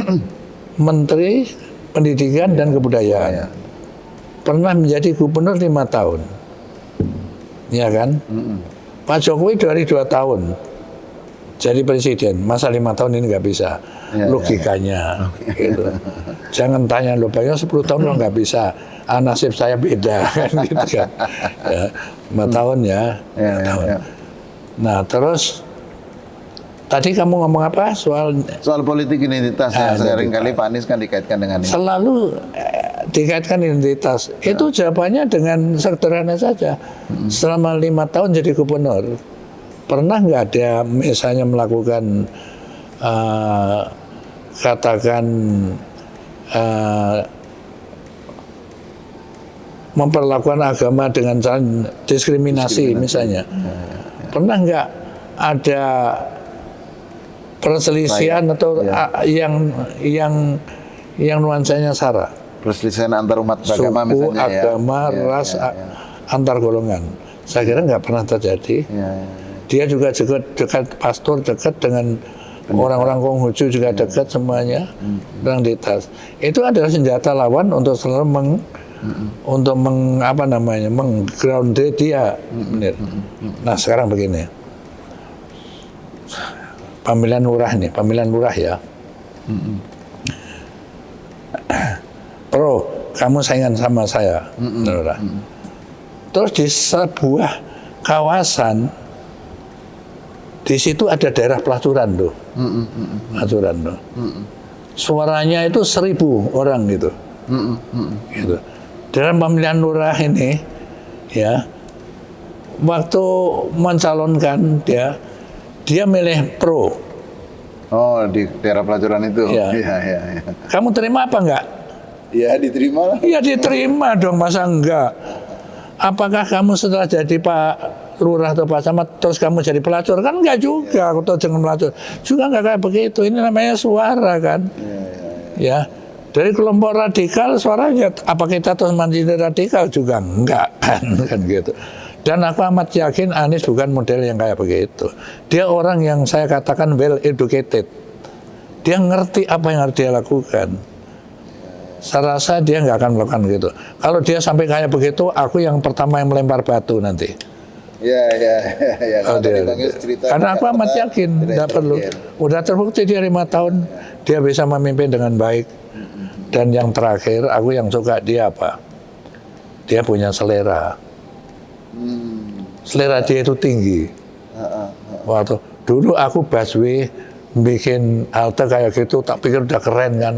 menteri Pendidikan dan Kebudayaan. Pernah menjadi gubernur 5 tahun. Ya kan? Pak Jokowi dari 2 tahun jadi presiden, masa 5 tahun ini nggak bisa. Logikanya. Gitu. Jangan tanya lo, Bang Yos 10 tahun lo nggak bisa. Nasib saya beda kan gitu kan. Ya, 5 tahun ya. 5 tahun. Nah, terus tadi kamu ngomong apa soal politik identitas yang seringkali Pak Anies kan dikaitkan dengan ini. Selalu dikaitkan identitas. Itu jawabannya dengan sederhana saja. Selama 5 tahun jadi gubernur, pernah nggak dia misalnya melakukan katakan memperlakukan agama dengan cara diskriminasi misalnya? Pernah nggak ada perselisihan atau yang nuansanya sara? Perselisihan antar umat beragama Suku, misalnya agama, ras, antar golongan. Saya kira nggak pernah terjadi. Dia juga dekat pastor, dekat dengan orang-orang Konghucu juga dekat semuanya. Identitas. Itu adalah senjata lawan untuk selalu mengground dia. Nah, sekarang begini. Pemilihan lurah ya. Pro, kamu saingan sama saya, lurah. Terus di sebuah kawasan, di situ ada daerah pelacuran tuh, Suaranya itu 1.000 orang gitu. Gitu. Dalam pemilihan lurah ini, ya, waktu mencalonkan dia milih pro. Oh, di daerah pelacuran itu. Ya. Kamu terima apa enggak? Ya, diterima lah. Ya diterima dong, masa enggak? Apakah kamu setelah jadi Pak Lurah atau Pak Camat terus kamu jadi pelacur? Kan enggak juga, atau jangan pelacur. Juga enggak kayak begitu. Ini namanya suara kan. Ya. Dari kelompok radikal suaranya, apa kita terus menjadi radikal juga enggak kan gitu. Dan aku amat yakin Anies bukan model yang kayak begitu. Dia orang yang saya katakan well educated. Dia ngerti apa yang harus dia lakukan. Saya rasa dia nggak akan melakukan gitu. Kalau dia sampai kayak begitu, aku yang pertama yang melempar batu nanti. Karena aku amat yakin, tidak perlu. Udah terbukti dia 5 tahun, dia bisa memimpin dengan baik. Dan yang terakhir, aku yang suka dia apa? Dia punya selera. Selera dia itu tinggi. Waktu dulu aku busway bikin halte kayak gitu, tak pikir udah keren kan.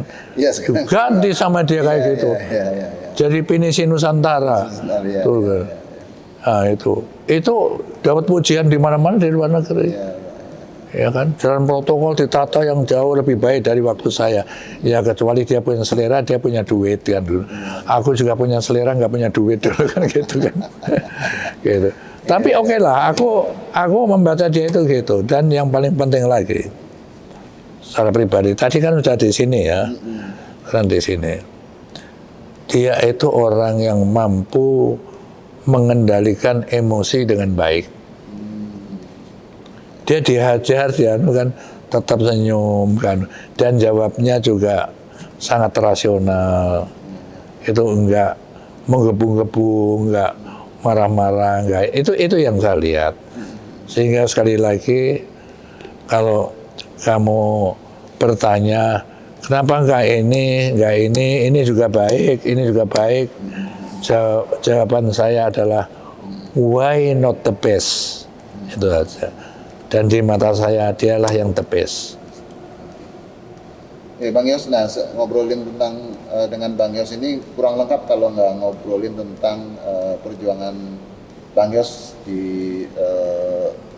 Ganti sama dia kayak gitu. Jadi pinisi Nusantara. Nah, itu dapat pujian di mana-mana di luar negeri. Ya kan, jalan protokol ditata yang jauh lebih baik dari waktu saya. Ya kecuali dia punya selera, dia punya duit kan dulu. Aku juga punya selera, nggak punya duit dulu kan gitu kan. Gitu. Tapi oke lah, aku membaca dia itu gitu. Dan yang paling penting lagi, secara pribadi, tadi kan sudah di sini ya, kan di sini. Dia itu orang yang mampu mengendalikan emosi dengan baik. Dia dihajar, dia kan tetap senyum kan, dan jawabnya juga sangat rasional. Itu enggak menggebu-gebu, enggak marah-marah, enggak. Itu yang saya lihat. Sehingga sekali lagi, kalau kamu bertanya kenapa enggak ini juga baik, ini juga baik. Jawaban saya adalah why not the best? Itu saja. Dan di mata saya dialah yang the best. Bang Yos, nah ngobrolin tentang dengan Bang Yos ini kurang lengkap kalau nggak ngobrolin tentang perjuangan Bang Yos di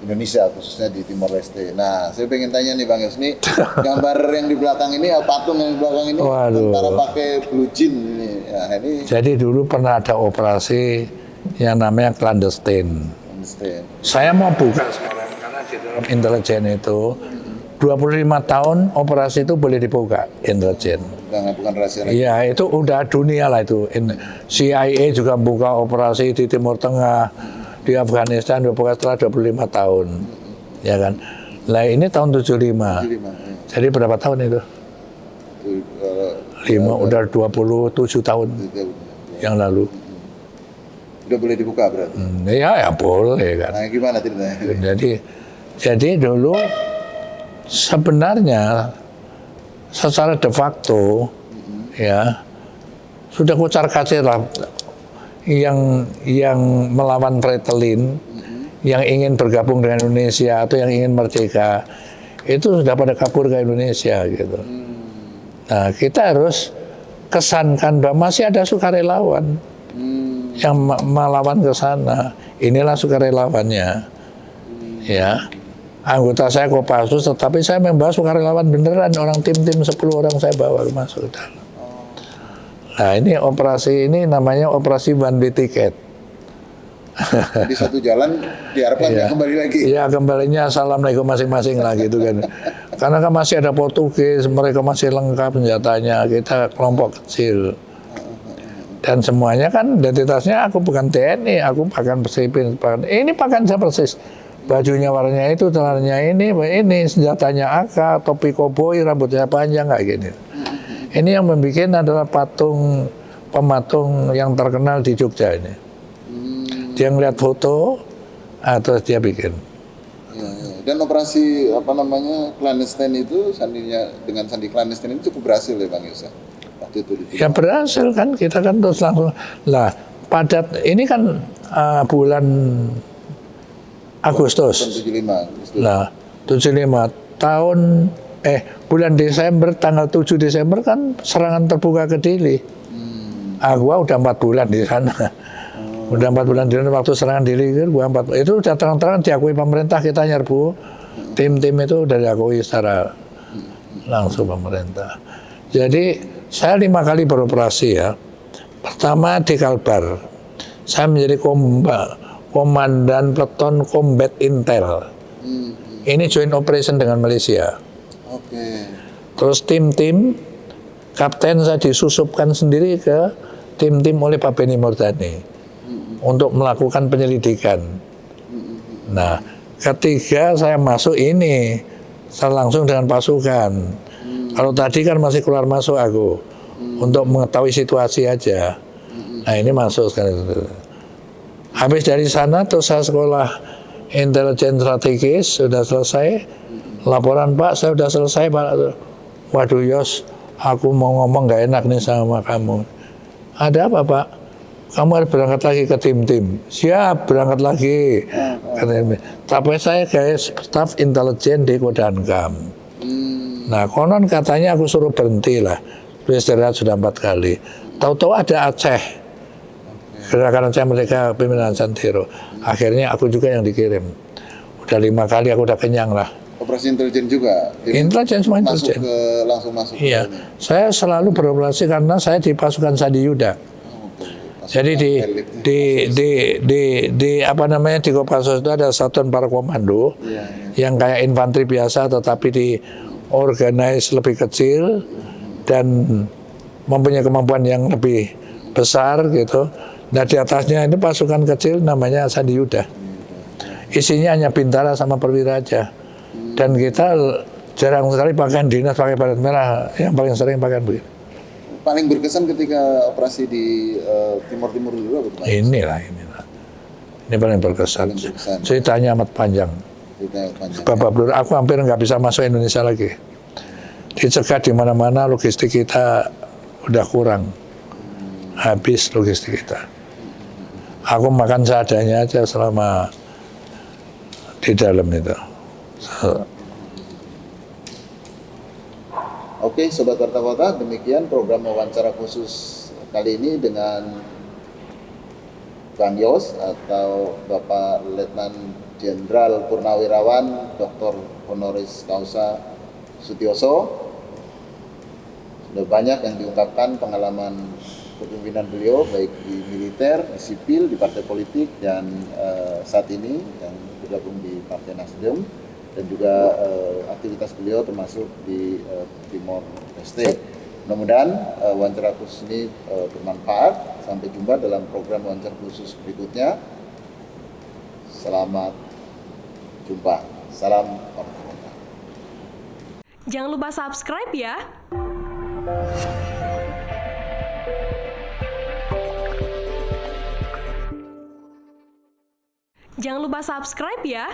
Indonesia, khususnya di Timor Leste. Nah, saya pengen tanya nih Bang Yos, nih gambar yang di belakang ini, patung yang di belakang ini, tentara pakai blue jean ini. Nah, ini. Jadi dulu pernah ada operasi yang namanya clandestine. Saya mau buka sekarang karena di dalam intelijen itu 25 tahun operasi itu boleh dibuka intelijen. Bukan rahasia lagi. Iya, itu udah dunia lah itu. CIA juga buka operasi di Timur Tengah, di Afghanistan dibuka setelah 25 tahun. Ya kan? Lah ini tahun 75. Jadi berapa tahun itu? Udah 27 tahun yang lalu. Udah boleh dibuka berarti. Ya boleh kan. Nah, gimana ceritanya? Jadi dulu sebenarnya secara de facto ya sudah kocar-kacir lah yang melawan Fretilin, yang ingin bergabung dengan Indonesia atau yang ingin merdeka itu sudah pada kabur ke Indonesia gitu. Nah, kita harus kesankan bahwa masih ada sukarelawan yang melawan ke sana. Inilah sukarelawannya. Ya. Anggota saya Kopassus, tetapi saya membawa sukarelawan beneran, orang tim-tim 10 orang saya bawa masuk ke dalam. Nah, ini operasi ini namanya operasi one way ticket. Di satu jalan diharapkan nggak kembali lagi. Iya, kembalinya assalamualaikum masing-masing lah gitu kan. Karena kan masih ada Portugis, mereka masih lengkap senjatanya, kita kelompok kecil. Dan semuanya kan identitasnya aku bukan TNI, aku pakaian sipil, ini pakaian saya persis. Bajunya warnanya itu, celananya ini senjatanya AK, topi koboi, rambutnya panjang kayak gini. Ini yang membuat adalah pematung yang terkenal di Jogja ini. Dia ngeliat foto, terus dia bikin. Ya. Dan operasi clandestine itu dengan sandi clandestine itu cukup berhasil ya Bang Yos. Waktu itu ya berhasil kan, kita kan terus langsung lah padat. Ini kan bulan Agustus. 75. Nah, 75 tahun bulan Desember, tanggal 7 Desember kan serangan terbuka ke Dili. Gua udah 4 bulan di sana. Udah 4 bulan di sana waktu serangan Dili itu udah terang-terangan diakui pemerintah, kita nyerbu. Tim-tim itu udah diakui secara langsung pemerintah. Jadi saya 5 kali beroperasi ya. Pertama di Kalbar, saya menjadi komandan peleton Combat Intel. Ini joint operation dengan Malaysia. Oke. Terus tim-tim, kapten saya disusupkan sendiri ke tim-tim oleh Pak Benny Murdani untuk melakukan penyelidikan. Nah, ketiga saya masuk ini, saya langsung dengan pasukan. Kalau tadi kan masih keluar masuk aku untuk mengetahui situasi aja. Nah, ini masuk sekarang. Habis dari sana terus saya sekolah intelijen strategis, sudah selesai. Laporan Pak, saya sudah selesai Pak. Waduh Yos, aku mau ngomong gak enak nih sama kamu. Ada apa Pak? Kamu harus berangkat lagi ke tim-tim. Siap, berangkat lagi. Tapi saya guys staf intelijen di Kodankam. Nah, konon katanya aku suruh berhenti lah. Istirahat sudah 4 kali. Tahu-tahu ada Aceh. Gerakan Aceh Merdeka Pimpinan Santero. Akhirnya aku juga yang dikirim. Udah 5 kali aku udah kenyang lah. Operasi intelijen juga. Intelijen semua intelijen. Langsung masuk. Iya. Saya selalu beroperasi karena saya di pasukan Sandi Yuda. Jadi di Kopassus itu ada satuan para komando yang kayak infanteri biasa tetapi diorganize lebih kecil dan mempunyai kemampuan yang lebih besar gitu. Nah di atasnya ini pasukan kecil namanya Sandi Yuda. Isinya hanya bintara sama perwira aja. Dan kita jarang sekali pakaian dinas pakai baret merah, yang paling sering pakaian begini. Paling berkesan ketika operasi di Timur dulu apa Pak? Inilah. Ini paling berkesan. Ceritanya amat panjang. Bapak Blur, aku hampir nggak bisa masuk Indonesia lagi. Dicegat di mana-mana, logistik kita udah kurang. Habis logistik kita. Aku makan seadanya aja selama di dalam itu. Oke, Sobat Warta Kota, demikian program wawancara khusus kali ini dengan Bang Yos atau Bapak Letnan Jenderal Purnawirawan Dr. Honoris Causa Sutioso. Sudah banyak yang diungkapkan pengalaman kepemimpinan beliau baik di militer, di sipil, di partai politik dan saat ini yang bergabung di Partai Nasdem. Dan juga aktivitas beliau termasuk di Timor Leste. Mudah-mudahan wawancara khusus ini bermanfaat. Sampai jumpa dalam program wawancara khusus berikutnya. Selamat jumpa. Salam warahmatullahi wabarakatuh. Jangan lupa subscribe ya. Jangan lupa subscribe ya.